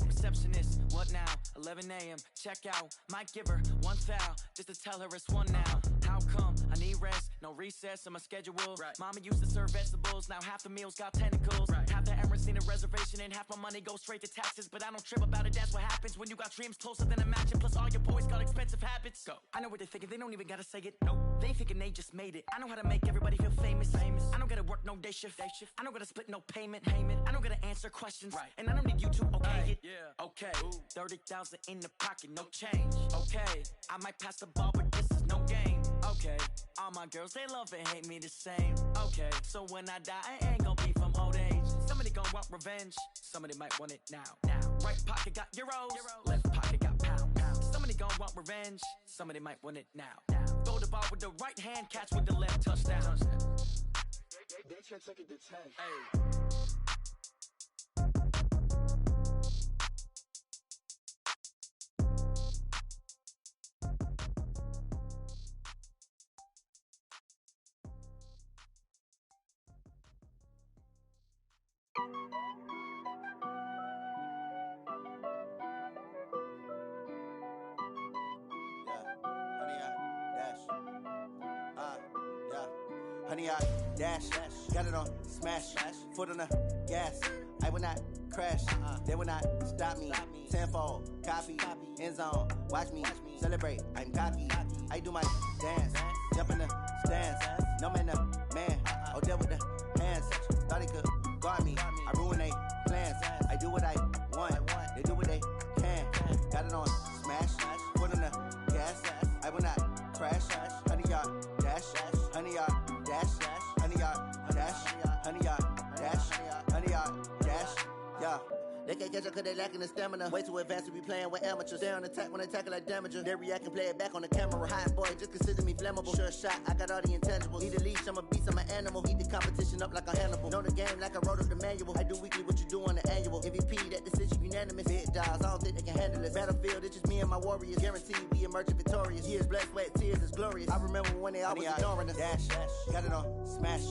Receptionist, what now? 11 a.m., check out. Might give her one foul, just to tell her it's one now. How come? I need rest, no recess in my schedule. Mama used to serve vegetables, now half the meals got tentacles. Half the errands need a reservation and half my money goes straight to taxes. But I don't trip about it, that's what happens when you got dreams closer than a mansion. Plus all your boys got expensive habits. Go. I know what they're thinking, they don't even gotta say it. Nope. They thinking they just made it. I know how to make everybody feel famous. I don't gotta work no day shift. I don't gotta split no payment. I don't gotta answer questions. And I don't need you to okay it. Okay, 30,000 in the pocket, no change. Okay, I might pass the ball, but this is no game. Okay, all my girls, they love and hate me the same. Okay, so when I die, I ain't gon' be from old age. Somebody gon' want revenge. Somebody might want it now. Right pocket got euros. Left pocket got pound. Somebody gon' want revenge. Somebody might want it now. Throw the ball with the right hand, catch with the left, touchdown. They check it to 10. Hey. Honey, I dash, got it on smash, foot on the gas. I will not crash, they will not stop me. Tenfold, copy, end zone, watch me celebrate. I'm cocky, I do my dance, jump in the stands. No man, man, oh deal with the hands. Thought he could guard me, I ruin they plans. I do what I want, they do what they can. Got it on smash, foot on the gas. I will not crash, honey, y'all dash, honey, y'all dash, honey, y'all dash, honey, y'all dash, honey, y'all dash, yeah. They can't catch up cause they lacking the stamina. Way too advanced to be playing with amateurs. Stay on attack when they tackle like damager. They react and play it back on the camera. Hot boy, just consider me flammable. Sure shot, I got all the intangibles. Need a leash, I'm a beast, I'm an animal. Eat the competition up like a Hannibal. Know the game like I wrote up the manual. I do weekly what you do on the annual. MVP, that decision unanimous. Big dogs, I don't think they can handle it. Battlefield, it's just me and my warriors. Guaranteed we emerging victorious. Years, blood, sweat, tears, it's glorious. I remember when they always ignoring us. Dash, got it on smash,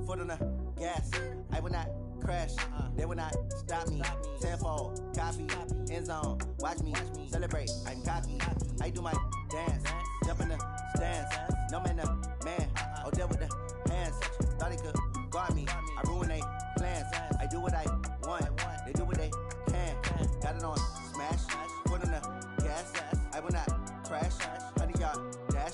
foot on the gas. I will not crash, they will not stop me. Tenfold, copy, end zone, watch me celebrate. I'm cocky, I do my dance, jump in the stands. No man, man, oh deal with the hands. Thought he could guard me, I ruin they plans. I do what I want, they do what they can. Got it on smash, foot on the gas. I will not crash, honey, y'all dash,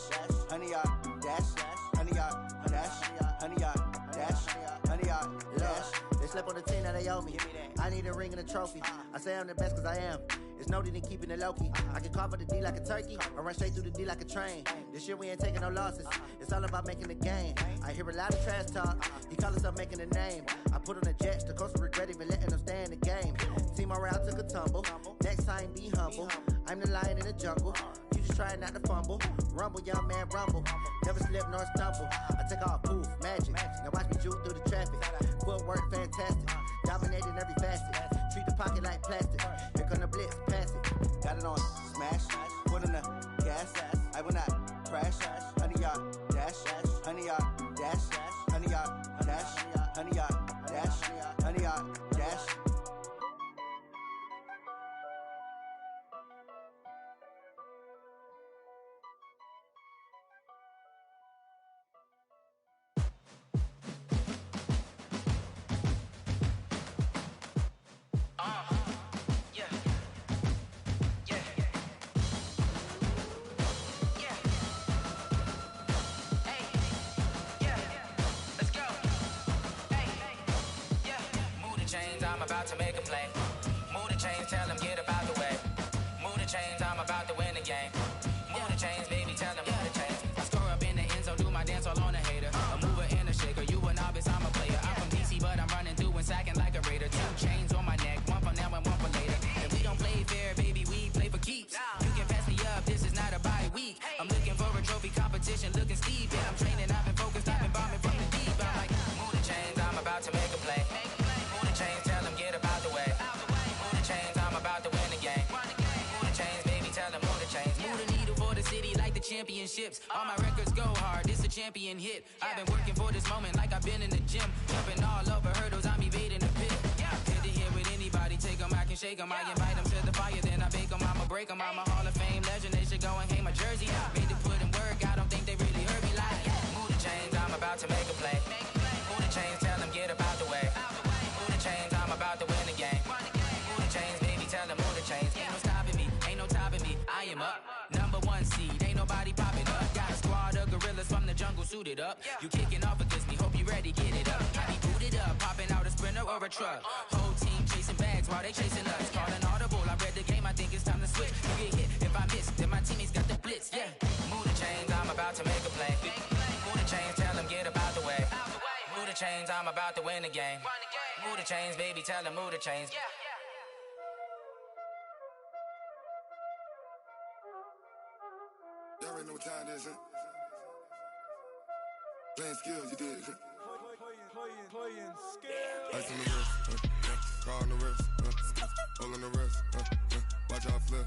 honey, y'all dash, honey, y'all dash, honey, y'all dash, honey, y'all dash. They slept on the team that they owe me. I need a ring and a trophy. I say I'm the best cause I am. It's no need in keeping it low-key. I can carve up the D like a turkey or run straight through the D like a train. This year we ain't taking no losses. It's all about making the game. I hear a lot of trash talk. He call himself making a name. I put on the Jets. The coach regret even letting them stay in the game. Team morale took a tumble. Next time be humble. I'm the lion in the jungle. You just try not to fumble. Rumble, young man, rumble. Never slip nor stumble. I take off, poof, magic. Now watch me juke through the traffic. Footwork fantastic. Dominating every facet. Treat the pocket like plastic. Here come the blitz, pass it. Got it on smash, foot on the gas. I will not crash. 100-yard dash, 100-yard dash, 100-yard dash, 100-yard dash, 100-yard dash. I'm about to make a play. Move the chains, tell them get about the way. Move the chains, I'm about to win the game. Move the chains, baby, tell them move the chains. I score up in the end zone, do my dance all on a hater. A mover and a shaker, you a novice, I'm a player. I'm from DC, but I'm running through and sacking like a raider. 2 chains on my neck, one for now and one for later. If we don't play fair, baby, we play for keeps. You can pass me up, this is not a bye week. I'm looking for a trophy competition, looking steep. Yeah, I'm training, I've been focused, I've been bombing from the deep. I'm like, move the chains, I'm about to make a play. Move the chains, tell them get about the way. Move the chains, I'm about to win the game. Move the chains, baby, tell them move the chains. Move the needle for the city like the championships. All my records go hard, this a champion hit. I've been working for this moment like I've been in the gym. Jumping all over hurdles, I'm evading the pit. Head to head with anybody, take them, I can shake them. I invite them to the fire, then I bake them, I'ma break them. I'm a Hall of Fame legend, they should go and hang my jersey. Made to put in work, I don't think they really heard me like. Move the chains, I'm about to make a play. Move the chains, tell them get about the way. Move the chains, I'm about to win the game. Move the chains, baby, tell them move the chains. Ain't no stopping me, ain't no topping me. I am up, #1 seed, ain't nobody popping up. Got a squad of gorillas from the jungle suited up. You kicking off against me, hope you ready, get it up. I be booted up, popping out a sprinter or a truck. Whole team chasing bags while they chasing us. Calling audible, I read the game, I think it's time to switch. You get hit if I miss, then my teammates got the blitz, yeah. Move the chains, I'm about to make a play. Move the chains, tell them get about the way. Move the chains, I'm about to win the game. Move the chains, baby, tell them move the chains. Y'all already know what time it is, huh? Playing skills, you did, huh? Playing skills. Ice on the wrist, car on the wrist, hole in the wrist, watch how I flip,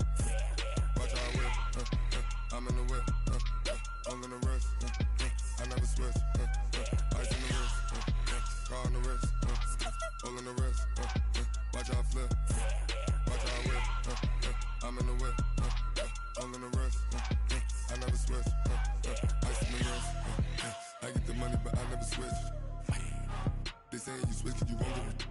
watch how I whip, I'm in the whip, hole in the wrist, I never switch, ice on the wrist, car on the wrist, hole in the wrist, watch how I flip, watch how I whip, I'm in the whip, hole in the wrist, I never switch, ice on the wrist, I get the money but I never switch. They saying you switch cause you won't get it.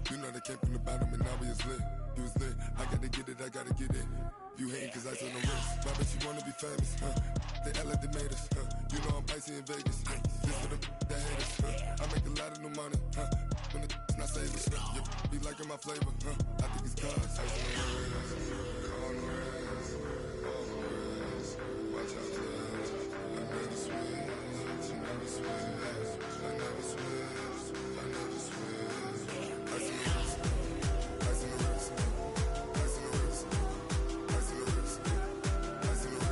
You know they came from the bottom and now we is lit. You was lit, I gotta get it, I gotta get it. You hating cause ice on the wrist. Why bet you wanna be famous, huh? They act like they made us, huh? You know I'm icy in Vegas, This for the that hate us, I make a lot of new money, When the not savers, You be liking my flavor, I think it's cause ice on the wrist, on the wrist, on the wrist. Watch out, I never switch, I never switch. I never switch, I never switch. Ice in the wrist, ice in the wrist, ice in the wrist, ice in the wrist, ice in the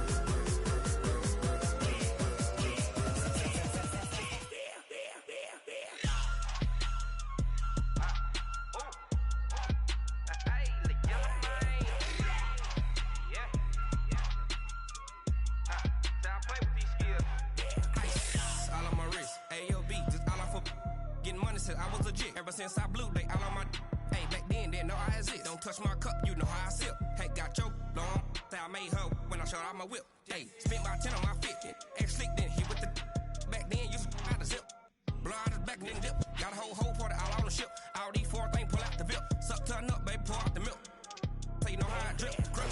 I was legit. Ever since I blew, they all on my hey, back then, didn't know I exist. Don't touch my cup, you know how I sip. Hey, got your long, say I made her when I showed out my whip. Hey, spent about 10 on my 50. Ex-slick, then hit with the back then, used to out the zip. Blow out his back, then dip. Got a whole party all on the ship. All these 4 things, pull out the VIP. Suck, turn up, baby, pour out the milk. So you know how I drip. Crush.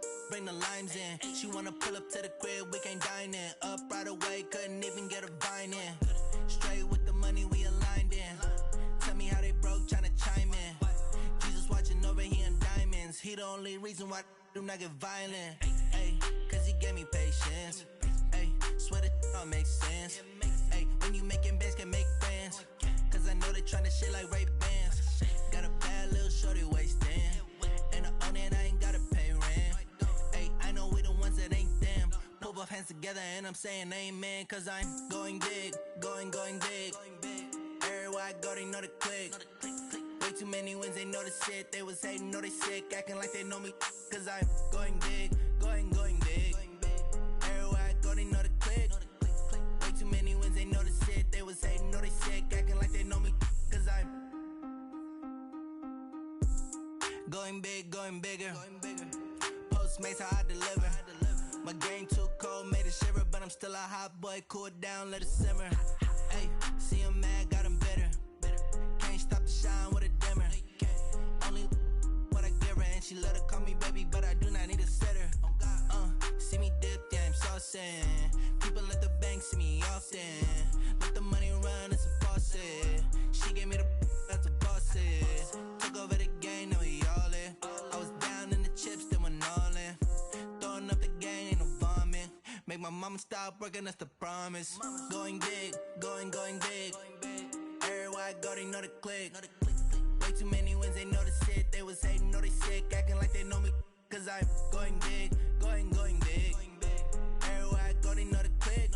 bring the limes in. She wanna pull up to the crib, we can't dine in. Up right away, couldn't even get a vine in. Straight with the money, we aligned in. Tell me how they broke, tryna chime in. Jesus watching over here in diamonds. He the only reason why I do not get violent. Ay, cause he gave me patience. Ay, swear that all makes sense. Ay, when you making bands, can make friends. Cause I know they tryna shit like Ray-Bans. Got a bad little shorty wasting. And I own it, I ain't gotta pay rent. Ay, I know we the ones that ain't them. Pull both hands together and I'm saying amen. Cause I'm going big, going big. Everywhere I go, they know the click. Way too many wins, they know the shit. They was hating, know they sick, acting like they know me. Cause I'm going big, going big. Everywhere I go, they know the click. Way too many wins, they know the shit. They was hating, know they sick, acting like they know me. Cause I'm going big, going bigger. Postmates, how I deliver. My game too cold, made it shiver. But I'm still a hot boy, cool it down, let it simmer. Hey, see him mad, got him bitter. Can't stop the shine with a dimmer. Only what I give her, and she love to call me baby, but I do not need a sitter. See me dip, yeah, I'm saucing. People at the bank see me often. Let the money run, it's a faucet. She gave me the that's a boss is. Took over the game, now we all in. I was down in the chips, then went all in. Throwing up the game, ain't no vomit. Make my mama stop working, that's the promise. Going big, going big. Everywhere I go, they know the click. Way too many wins, they know the shit. They was hating, know they sick, acting like they know me. Cause I'm going big, going big. Everywhere I go, they know the click.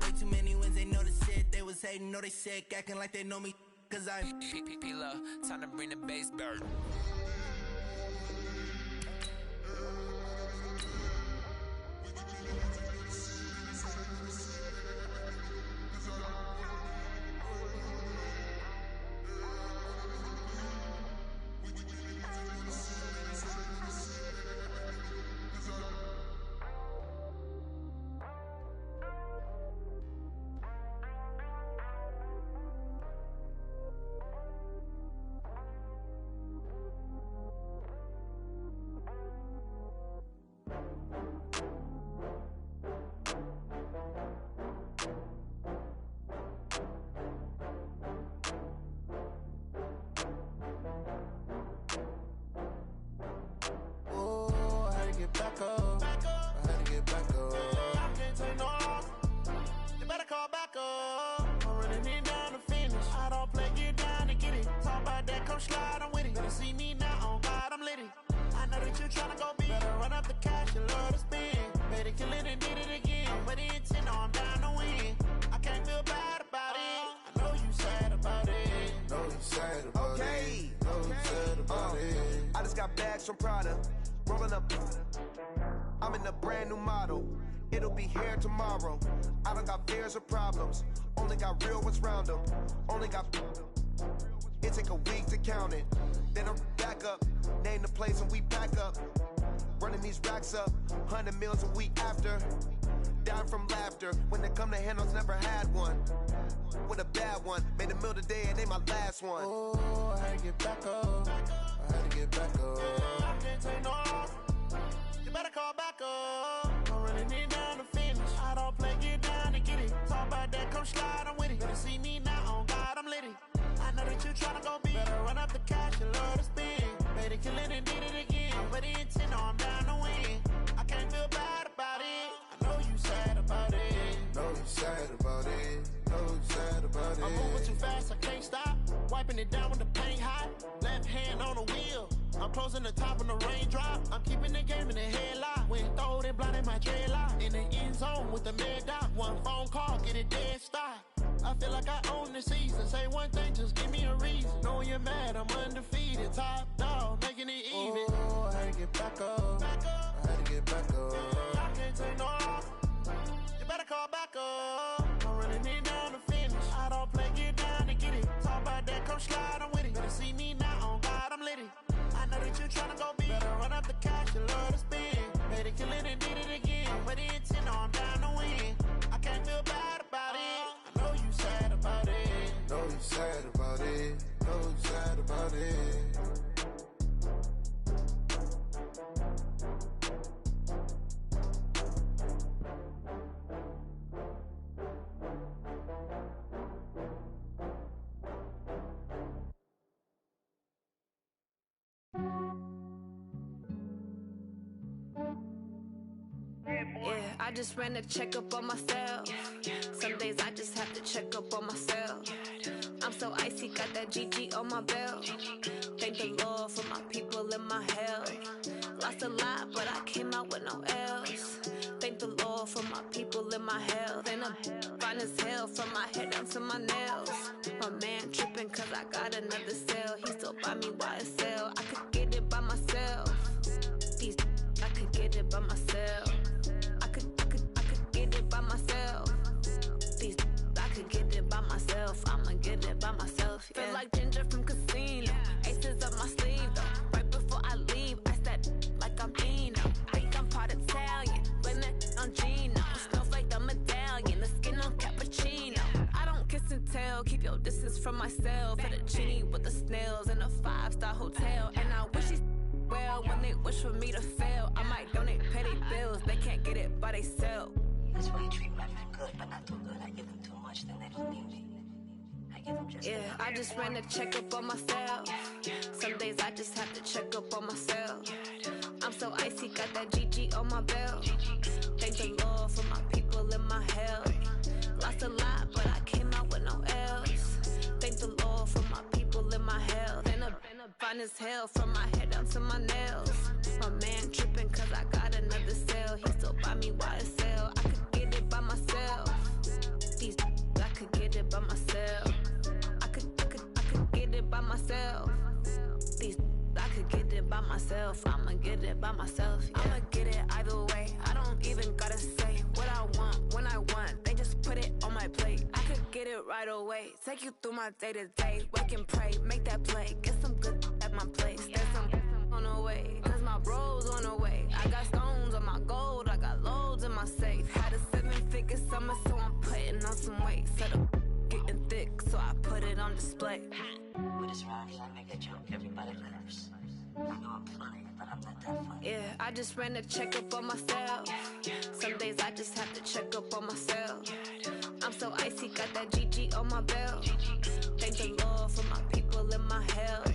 Way too many wins, they know the shit. They was hating, know they sick, acting like they know me. Cause I'm P-Love, time to bring the bass bird. Back up. I had to get back up. I can't take no loss. You better call back up. I'm running it down to finish. I don't play, get down and get it. Talk about that, come slide, I'm with it. Better see me now, on God, I'm lit it. I know that you tryna go big. Better run up the cash, you love to spend. Better kill it and did it again. I'm with the intent, no, I'm down to win. I can't feel bad about it. I know you sad about it. Know you sad about it. Know you sad about it. I just got bags from Prada. Rolling up, I'm in a brand new model. It'll be here tomorrow. I don't got fears or problems. Only got real ones round them. Only got. It take a week to count it. Then I'm back up. Name the place and we back up. Running these racks up. 100 meals a week after. Down from laughter. When they come to handles, never had one. With a bad one. Made a meal today and they my last one. Oh, I had to get back up. I had to get back up. I can't take no loss. You better call back up. I'm running it down to finish. I don't play, get down and get it. Talk about that, come slide, I'm with it. Better see me now, on God, I'm lit it. I know that you tryna go big. Better run up the cash, you love to spend. Made it, kill it and did it again. But the intent, no, I'm down to win. I can't feel bad about it. I know you sad about it. Know you sad about it. Know you sad about it. I'm moving too fast, I can't stop. Wiping it down with the paint hot. Left hand on the wheel. I'm closing the top when the raindrop. I'm keeping the game in the headlock. When throwed and blinded my dreadlock. In the end zone with the mad dot. One phone call, get it dead stop. I feel like I own the season. Say one thing, just give me a reason. Knowing you're mad, I'm undefeated. Top dog, making it even. Oh, I had to get back up. I had to get back up. I can't take no loss. You better call back up. I'm running it down to finish. I don't play, get down and get it. Talk about that, come slide, I'm with it. Better see me now, on God, I'm lit it. I know that you tryna go big. Better run up the cash, you love to spend. Made it, kill it and did it again. But the intent, no, I'm down to win. I can't feel bad about it. I know you sad about it. Know you sad about it. about it. Yeah, I just ran a checkup on myself. Some days I just have to check up on myself. I'm so icy, got that GG on my belt. Thank the Lord for my people in my health. Lost a lot, but I came out with no else. Thank the Lord for my people in my health. And I'm fine as hell from my head down to my nails. My man tripping cause I got another cell. He still buy me YSL. I could get it by myself. These I could get it by myself. I could get it by myself. These I could get it by myself. I'ma get it by myself. Yeah. Feel like Ginger from Casino. Aces up my sleeve though. Right before I leave, I said like I'm Dino. Think I'm part Italian, blame it on Gino. Smells like the medallion, the skin on cappuccino. I don't kiss and tell, keep your distance from myself. Fettuccine with the snails in a 5-star hotel. And I wish he's well when they wish for me to fail. I might donate petty bills, they can't get it by themselves. That's why you treat my friend good, but not too good. I give them too much, then they don't need me. I give them just yeah, I just ran a checkup on myself. Some days I just have to check up on myself. I'm so icy, got that GG on my belt. Thank the Lord for my people in my health. Lost a lot, but I came out with no else. Thank the Lord for my people in my health. And I'm fine as hell from my head down to my nails. My man tripping cause I got another cell. He still buy me YSL. I could get it by myself. These I could get it by myself. I could get it by myself. These I could get it by myself. I'ma get it by myself. Yeah. I'ma get it either way. I don't even gotta say what I want when I want. They just put it on my plate. I could get it right away. Take you through my day to day. Wake and pray, make that play. Get some good at my place. There's some on the way, cause my bro's on the way. I got stones on my gold. I got loads in my safe. Had a 7-figure summer, so I'm putting on some weight. Set up getting thick, so I put it on display. With this rhymes, I make a joke everybody laughs. I know I'm funny, but I'm not that funny. Yeah, I just ran a checkup on myself. Some days I just have to check up on myself. I'm so icy, got that GG on my belt. Thank the Lord for my people in my health.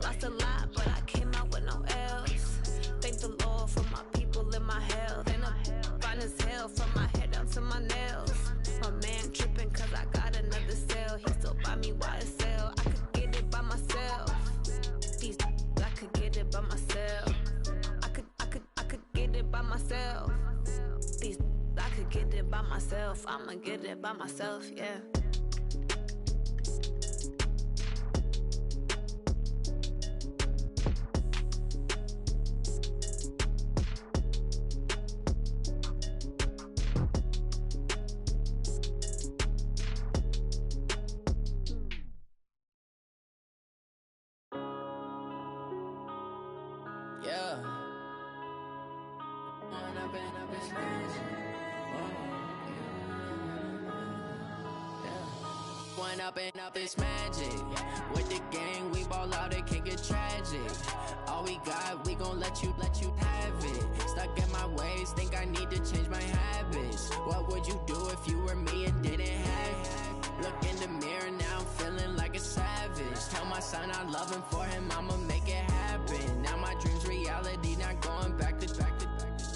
Lost a lot, but I came out with no else. Thank the Lord for my people in my health. And I'm fine as hell from my head down to my nails. My man tripping cause I got another cell. He still buy me YSL. I could get it by myself. These I could get it by myself. I could get it by myself. These I could get it by myself. I'ma get it by myself, yeah. Up this magic. With the gang, we ball out, it can get tragic. All we got, we gon' let you have it. Stuck in my ways, think I need to change my habits. What would you do if you were me and didn't have it? Look in the mirror, now I'm feeling like a savage. Tell my son I love him, for him I'ma make it happen. Now my dream's reality, not going back to.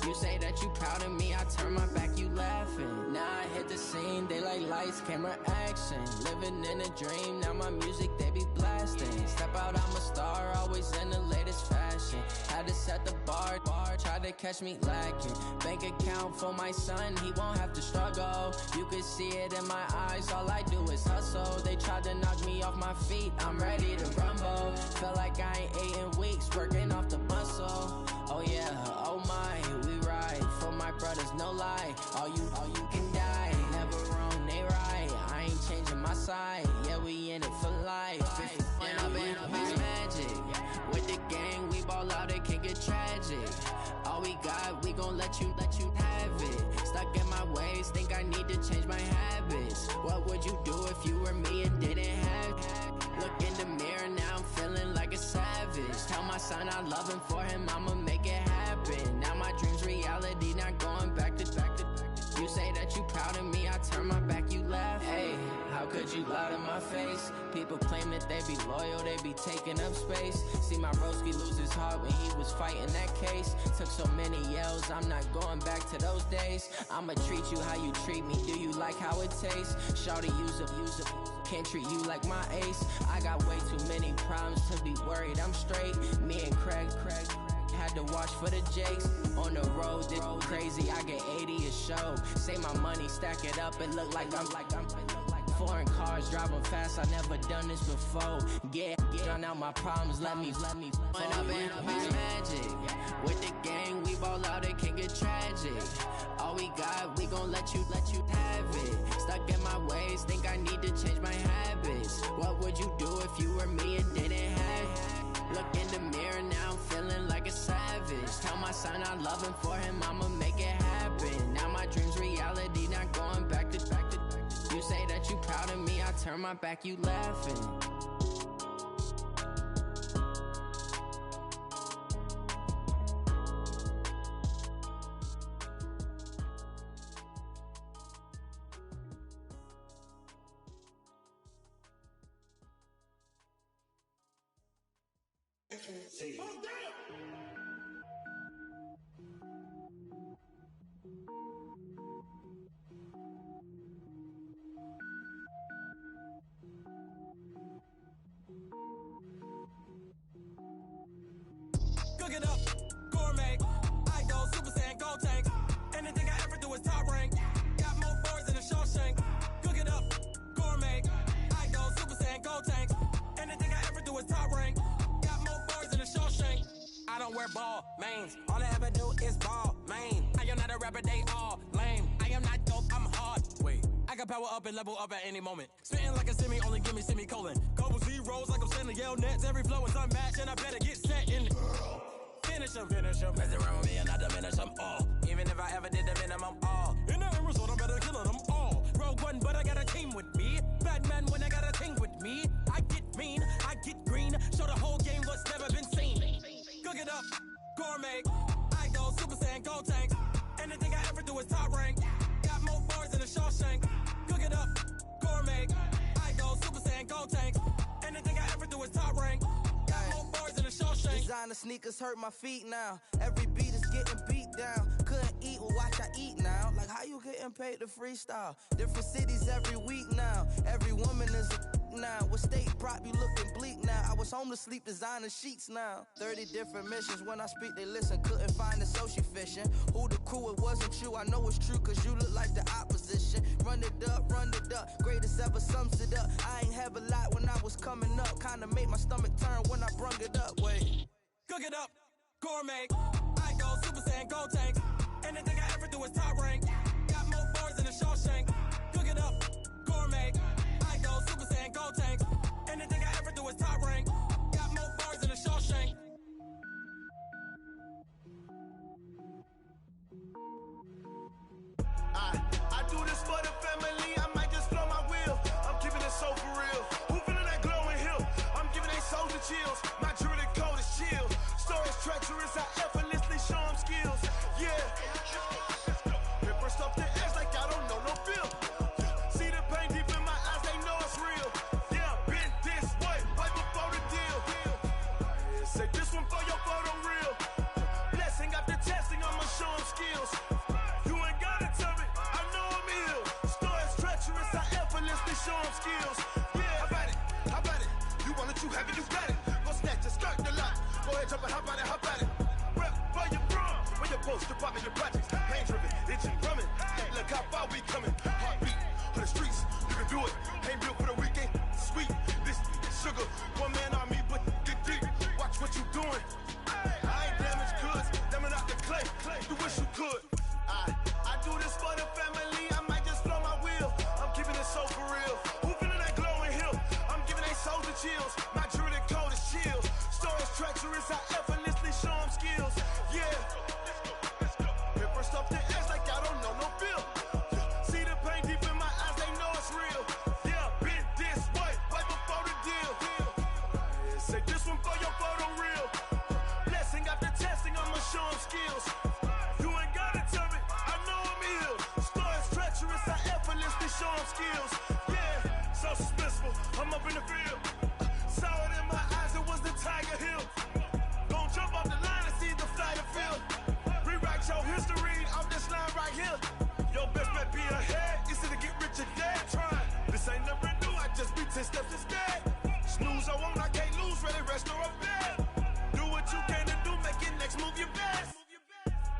You say that you proud of me, I turn my back, you laughing. Now I hit the scene, they like lights, camera, action. Living in a dream, now my music, they be blasting. Step out, I'm a star, always in the latest fashion. Had to set the bar, try to catch me lacking. Bank account for my son, he won't have to struggle. You could see it in my eyes, all I do is hustle. They tried to knock me off my feet, I'm ready to rumble. Felt like I ain't ate in weeks, working off the muscle. Oh yeah, oh my, we ride for my brothers, no lie. All you can die, never wrong, they right. I ain't changing my side, yeah, we in it for life. If up it's magic. With the gang, we ball out, it can get tragic. All we got, we gon' let you have it. Stuck in my ways, think I need to change my habits. What would you do if you were me and didn't have it? Look in the mirror, now I'm feeling son, I love him, for him, I'ma make it happen. Now my dream's reality, not going back to. You say that you proud of me, I turn my back, you laugh. Hey, how could you lie to my face? People claim that they be loyal, they be taking up space. See my broski lose his heart when he was fighting that case. Took so many yells, I'm not going back to those days. I'ma treat you how you treat me, do you like how it tastes? Shawty, use up, can't treat you like my ace. I got way too many problems to be worried, I'm straight. Me and Craig had to watch for the Jakes. On the road, this crazy, I get 80 a show. Say my money, stack it up, it look like I'm foreign cars, driving fast, I never done this before. Get drown out my problems, let me When up in beach magic. With the gang, we ball out, it can get tragic. All we got, we gon' let you have it. Stuck in my ways, think I need to change my habits. What would you do if you were me and didn't have it? Look in the mirror, now I'm feeling like a savage. Tell my son I love him, for him, I'ma make it happen. Now my dream's reality, not going back to. You say that you proud of me, I turn my back, you laughing. Cook it up, gourmet. I go Super Saiyan, gold tank. Anything I ever do is top rank. Got more boards than a Shawshank. Cook it up, gourmet. I go Super Saiyan, gold tank. Anything I ever do is top rank. Got more boards than a Shawshank. I don't wear ball mains. All I ever do is ball main. I am not a rapper, they all lame. I am not dope, I'm hard. Wait, I can power up and level up at any moment. Spitting like a semi, only give me semicolon. Couple zeros like I'm sending yell nets. Every flow is unmatched and I better get set in. Finish them. Mess around with me and I diminish them all. Even if I ever did the minimum, all. In the end result, I'm better killing them all. Rogue One, but I got a team with me. Batman when I got a thing with me. I get mean, I get green. Show the whole game what's never been seen. Cook it up, gourmet. I go Super Saiyan, gold tank. Anything I ever do is top rank. Got more bars than a Shawshank. Cook it up, gourmet. I go Super Saiyan, gold tank. Anything I ever do is top rank. Designer sneakers hurt my feet now. Every beat is getting beat down. Couldn't eat, well watch I eat now. Like how you getting paid to freestyle? Different cities every week now. Every woman is a now. With state prop you looking bleak now. I was home to sleep designer sheets now. 30 different missions. When I speak they listen. Couldn't find it so she fishing. Who the crew, it wasn't you. I know it's true cause you look like the opposition. Run it up. Greatest ever sums it up. I ain't have a lot when I was coming up. Kinda made my stomach turn when I brung it up. Wait. Cook it up, gourmet. I go Super Saiyan, gold tank. Anything I ever do is top rank. Got more boards than a Shawshank. Cook it up, gourmet. I go Super Saiyan, gold tank. Anything I ever do is top rank. Got more boards than a Shawshank. I do this for the family. I might just blow my wheel. I'm keeping it so for real. Who feeling that glowing hill? I'm giving they souls the chills. My jewelry code is chill. Stories treacherous, I effortlessly show them skills. Yeah. Paper stuff the edge like I don't know no feel. See the pain deep in my eyes, they know it's real. Yeah, been this way, right before the deal. Say this one for your photo real. Blessing after testing, I'ma show them skills. You ain't gotta tell me, I know I'm ill. Stories treacherous, I effortlessly show them skills. Yeah, how about it? You want it, you have it, you got it. Go snatch it, skirt the lot. Go ahead, jump it, how about it? Rep where you from? Where you post, you're popping your projects. Pain driven, itching, drumming. Look how far we coming. Heartbeat on the streets, you can do it. Ain't built for the weekend, sweet. This sugar, one man army, but dig deep. Watch what you doing. I ain't damaged goods, damn it out the clay. You wish you could. I do this for the family. I might just blow my wheel. I'm keeping it so for real. Who feeling that glowing hill? I'm giving they souls the chills. My jewelry code is chill. Stories treacherous, I effortlessly show them skills. Yeah. Paper stuff the edge like I don't know no feel. See the pain deep in my eyes, they know it's real. Yeah, been this way, right before the deal. Say this one for your photo real. in the field. Saw it in my eyes, it was the Tiger Hill. Gon' jump off the line and see the flight of field. Rewrite your history off this line right here. Your best bet be ahead, easy to get rich or dead trying. This ain't never new, I just be 10 steps instead. Snooze I won't, I can't lose, ready, rest or I'm dead. Do what you can to do, make your next move your best.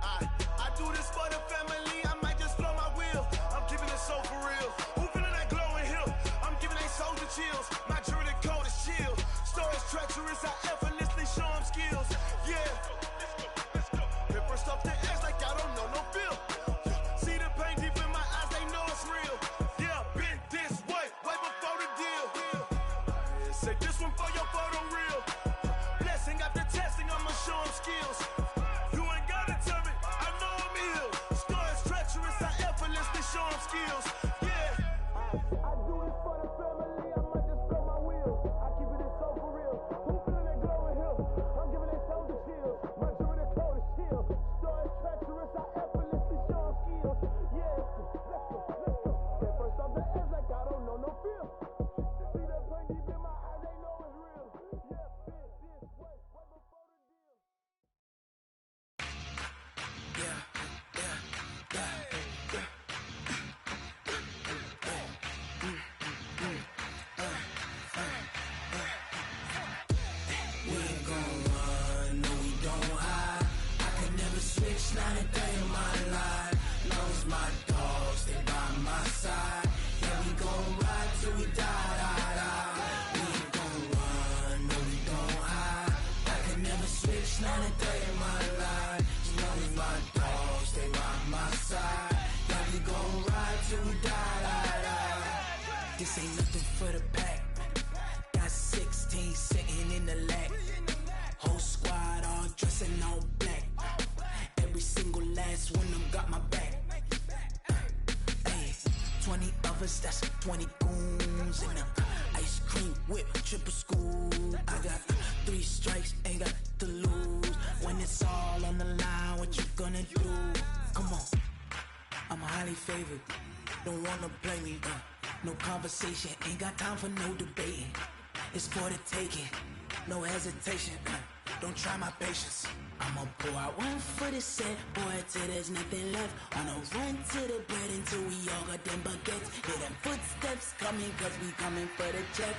I do this for the family, I might just blow my wheel. I'm keeping it so for real. Who feeling that glowing hill? I'm giving they soldier chills. My jewelry code is chill. Stories treacherous, I effortlessly show them skills. Yeah. Hit first off the edge like I don't know no feel. See the pain deep in my eyes, they know it's real. Yeah, been this way before the deal. Say this one for your photo reel. Blessing after testing, I'ma show them skills. You ain't gotta tell me, I know I'm ill. Stories treacherous, I effortlessly show them skills. Yeah. I do this for the family, I might just blow my wheel. I keep it so for real. Who feeling that glowing hill? I'm giving they soldier chills. My jewelry code is chill. Stories treacherous, I effortlessly show them skills. Yeah. Let's go. Get first off the edge like I don't know no feel. See that pain deep in my eyes, they know it's real. Yeah, been this way before the deal. We ain't gon' run, no we don't hide. I can never switch, not a day in my life. Long as my dogs, they by my side. Yeah, we gon' ride till we die. We ain't gon' run, no we don't hide. I can never switch, not a day in my life. As long as my dogs, they by my side. Yeah, we gon' ride till we die. This ain't nothing for the pack. Got 16 sitting in the lag. Whole squad all dressing all black. Every single last one of them got my back. Hey, 20 of us, that's 20 goons in them. Ice cream whip, triple school. I got 3 strikes, ain't got to lose. When it's all on the line, what you gonna do? Come on, I'm highly favored. Don't wanna play me, no conversation, ain't got time for no debating. It's for the taking, no hesitation. Don't try my patience. I'ma pour out one for the set, boy, till there's nothing left. On a run to the bread until we all got them baguettes. Hear them footsteps coming, cause we coming for the check.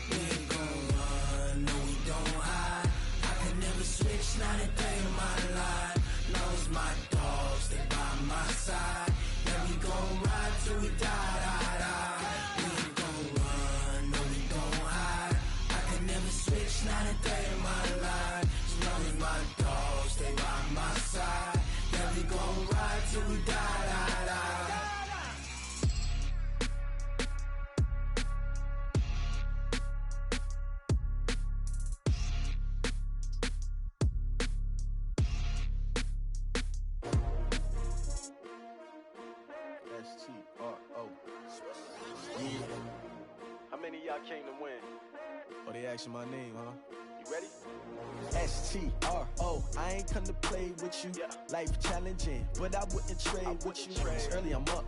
We ain't gon' run, no we don't hide. I can never switch, not a day in my life. Long as my dogs, they by my side. Yeah, we gon' ride till we die. We ain't gon' run, no we don't hide. I can never switch, not a day in my life. As long as my dogs, they by my side. Yeah, we gon' ride till we die. STRO. How many of y'all came to win? Oh, they asking my name, huh? You ready? STRO. I ain't come to play with you. Life challenging, but I wouldn't trade with you. It's early, I'm up.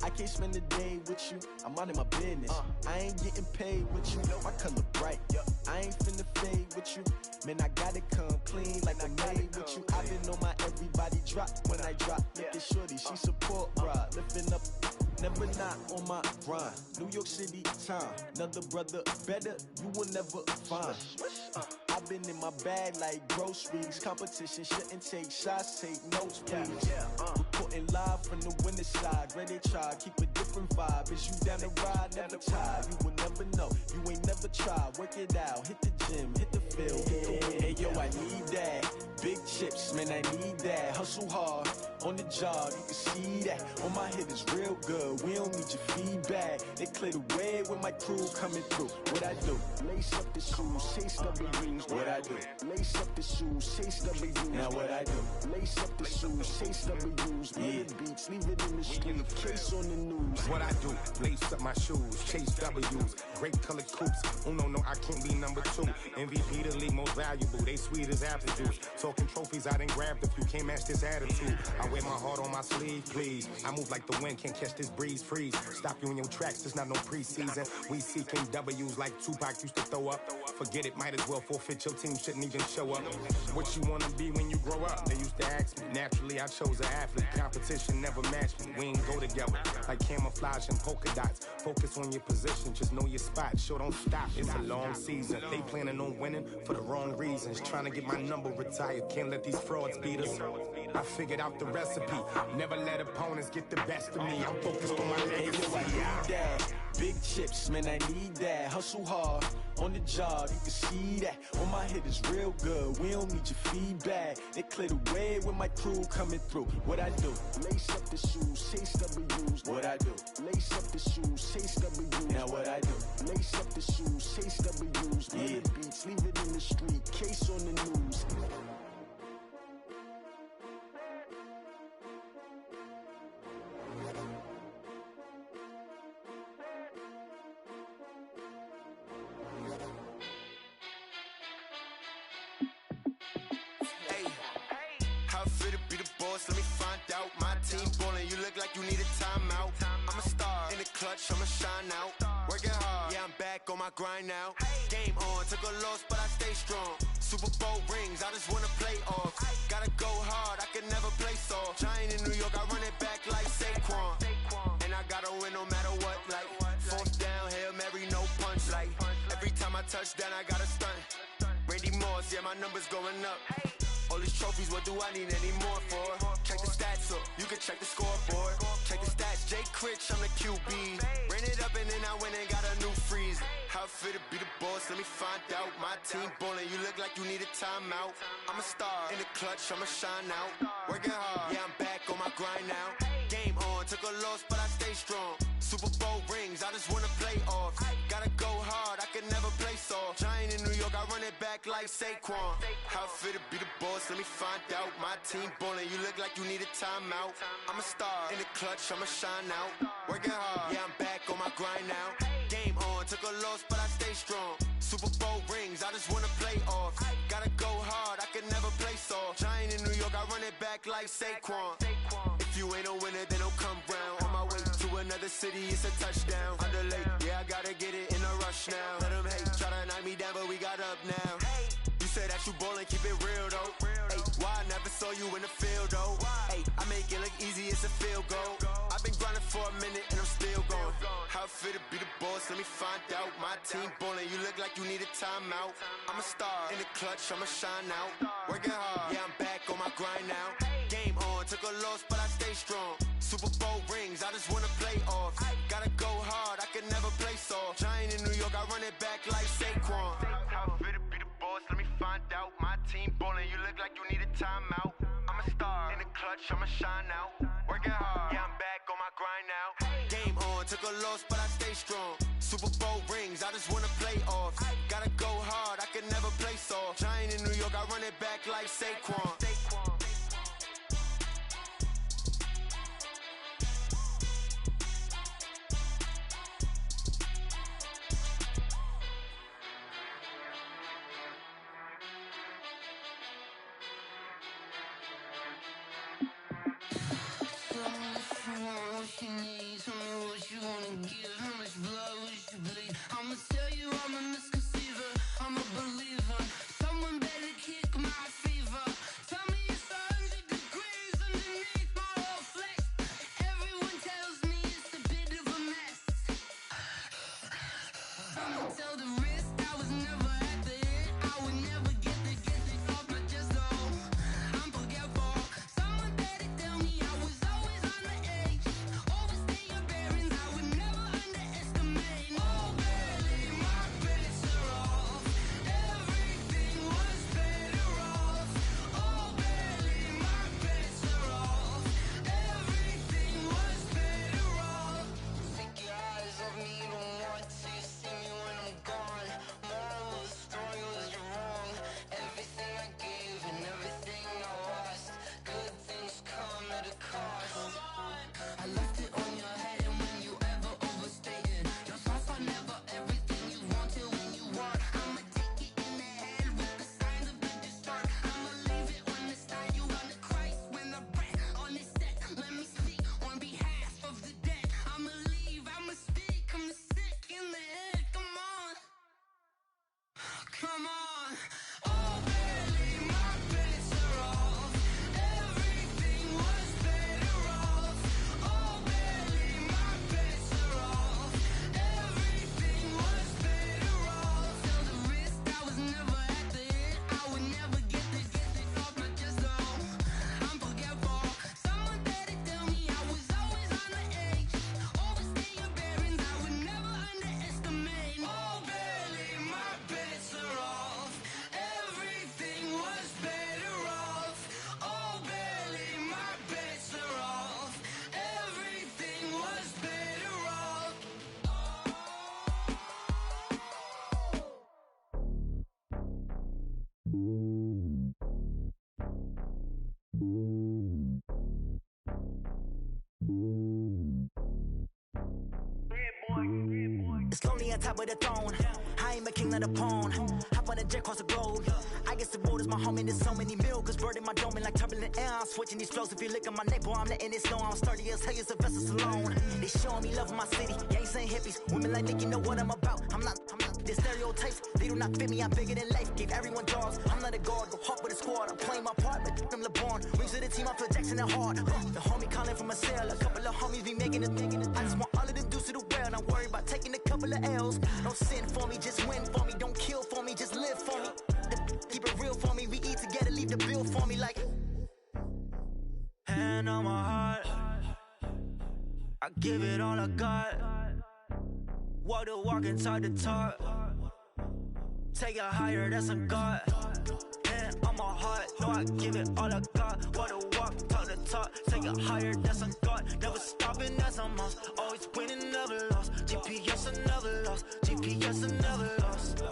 I can't spend the day with you. I'm out of my business. I ain't getting paid with you. My color bright. I ain't finna fade with you. Man, I gotta come clean like I made with you. I been on my everybody drop when I drop. Look at shorty, she support ride. Lifting up, never not on my grind. New York City time, another brother better, you will never find. I've been in my bag like groceries. Competition shouldn't take shots, take notes, please. Reporting live from the winter side. Ready to try, keep a different vibe. Is you down the ride, never tired. You will never know, you ain't never tried. Work it out, hit the gym, hit the field, hit the win. Hey yo, I need that. Big chips, man, I need that. Hustle hard, on the job, you can see that. On my head is real good, we don't need your feedback. They clear the way with my crew coming through. What I do? Lace up the shoes, chase W's. What I do? Lace up the shoes, chase W's. Now what I do? Lace up the shoes, chase W's. Yeah. Beats, leave it in the street, case on the news. What I do? Lace up my shoes, chase W's. Great color coops. Oh no, I can't be number 2. MVP Leader, league most valuable. They sweet as apple juice. Talking trophies, I done grabbed a few. Can't match this attitude. I wear my heart on my sleeve, please. I move like the wind, can't catch this breeze. Freeze. Stop you in your tracks. There's not no preseason. We seeking W's like Tupac used to throw up. Forget it, might as well forfeit. Your team shouldn't even show up. What you wanna be when you grow up? They used to ask me. Naturally, I chose an athlete. Competition never matched me. We ain't go together like camouflage and polka dots. Focus on your position, just know your spot. Sure, don't stop. It's a long season. They planning on winning for the wrong reasons. Trying to get my number retired. Can't let these frauds beat us. I figured out the recipe. Never let opponents get the best of me. I'm focused on my legacy. I need that. Big chips, man, I need that. Hustle hard on the job, you can see that. On my hit is real good, we don't need your feedback. They clear the way with my crew coming through. What I do? Lace up the shoes, chase W's. What I do? Lace up the shoes, chase W's. Now what I do? Lace up the shoes, chase W's. Yeah. The beats, leave it in the street, case on the news. Let me find out. My team ballin', you look like you need a timeout. I'm a star in the clutch, I'ma shine out. Working hard, yeah, I'm back on my grind now. Game on, took a loss, but I stay strong. Super Bowl rings, I just wanna play off. Gotta go hard, I can never play soft. Giant in New York, I run it back like Saquon. And I gotta win no matter what, like fourth down, Hail Mary, no punch. Like every time I touch down, I gotta stunt. Randy Moss, yeah, my numbers going up. All these trophies, what do I need any more for? Check the stats up, you can check the scoreboard. Check the stats, Jay Critch, I'm the QB. Ran it up and then I went and got a new freeze. How fit to be the boss, let me find out. My team ballin', you look like you need a timeout. I'm a star in the clutch, I'ma shine out. Working hard, yeah, I'm back on my grind now. Game on, took a loss, but I stay strong. Super Bowl rings, I just wanna play off. Gotta go hard, I can never play soft. Giant in New York, I run it back like Saquon. How fit to be the boss, let me find out. My team ballin', you look like you need a timeout. I'm a star in the clutch, I'ma shine out. Working hard, yeah, I'm back on my grind now. Game on, took a loss, but I stay strong. Super Bowl rings, I just wanna play off. Gotta go hard, I can never play soft. Giant in New York, I run it back like Saquon. If you ain't a winner, then don't come round. On my way to another city, it's a touchdown. Underlay, yeah, I gotta get it in a rush now. Let them hate, try to knock me down, but we got up now. You say that you ballin', keep it real though. Hey, why I never saw you in the field though? Hey, I make it look easy, it's a field goal. I've been grinding for a minute and I'm still going. How fit to be the boss, let me find out. My team ballin', you look like you need a timeout. I'm a star in the clutch, I'ma shine out. Working hard, yeah, I'm back on my grind now. Game on, took a loss, but I stay strong. Super Bowl rings, I just wanna play off. Gotta go hard, I can never play soft. Giant in New York, I run it back like Saquon. How fit to be the boss, let me find out. My team ballin', you look like you need a timeout. I'm a star in the clutch, I'ma shine out. Working hard, yeah, I'm back on my grind now. Game on, took a loss, but I stay strong. Super Bowl rings, I just wanna play off. Gotta go hard, I can never play soft. Giant in New York, I run it back like Saquon. I'ma tell you I'm a misconceiver, I'm a believer. Someone better kick my fever. Tell me it's 100 degrees underneath my whole flesh. Everyone tells me it's a bit of a mess. I'ma tell the risk I was never at the end. I would never get this off my chest though. I'm forgetful. Someone better tell me I was always on the edge. Overstay your bearings, I would never underestimate. Oh, barely, my best. It's lonely on top of the throne. I ain't a king of the pawn. Hop on a jet across the globe. I guess the road is my home and there's so many milkers burning my dome like turbulent air. I'm switching these flows. If you look at my neck, boy, I'm letting it snow. I'm sturdy as hell, it's a vessel alone. They showing me love in my city. Yeah, ain't saying hippies. Women like me, you know what I'm about. I'm not the stereotypes. They do not fit me. I'm bigger than life. Gave everyone jobs. I'm not a guard. Go hop with a squad. I'm playing my part, but I'm LeBron. Rings to the team. I feel Jackson and hard. The homie calling from a cell. A couple of homies be making it. I just want all of them dudes to the well. Not worry about taking a couple of L's. Don't sin for me, just win for me. Don't kill for me, just live for me. Keep it real for me. We eat together, leave the bill for me like. Hand on my heart, I give it all I got. Walk the walk and talk the talk. Take it higher, that's a God. Hand on my heart, no, I give it all I got. Walk the walk, talk the talk. Take it higher, that's a God. Never stopping, that's a must. Always winning, never lost. GPS, I never lost. GPS, I never lost.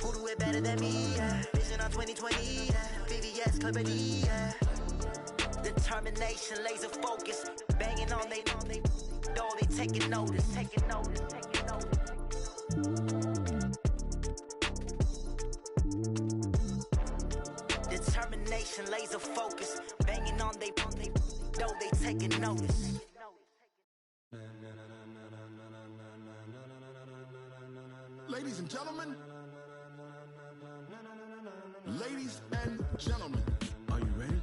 Who do it better than me? Yeah. Vision on 2020. Yeah. VVS, Clippity. Yeah. Determination, laser focus. Banging on they door, they taking notice. Taking notice. Taking notice. Determination, laser focus. Banging on they door, they taking notice. Ladies and gentlemen, ladies and gentlemen, are you ready?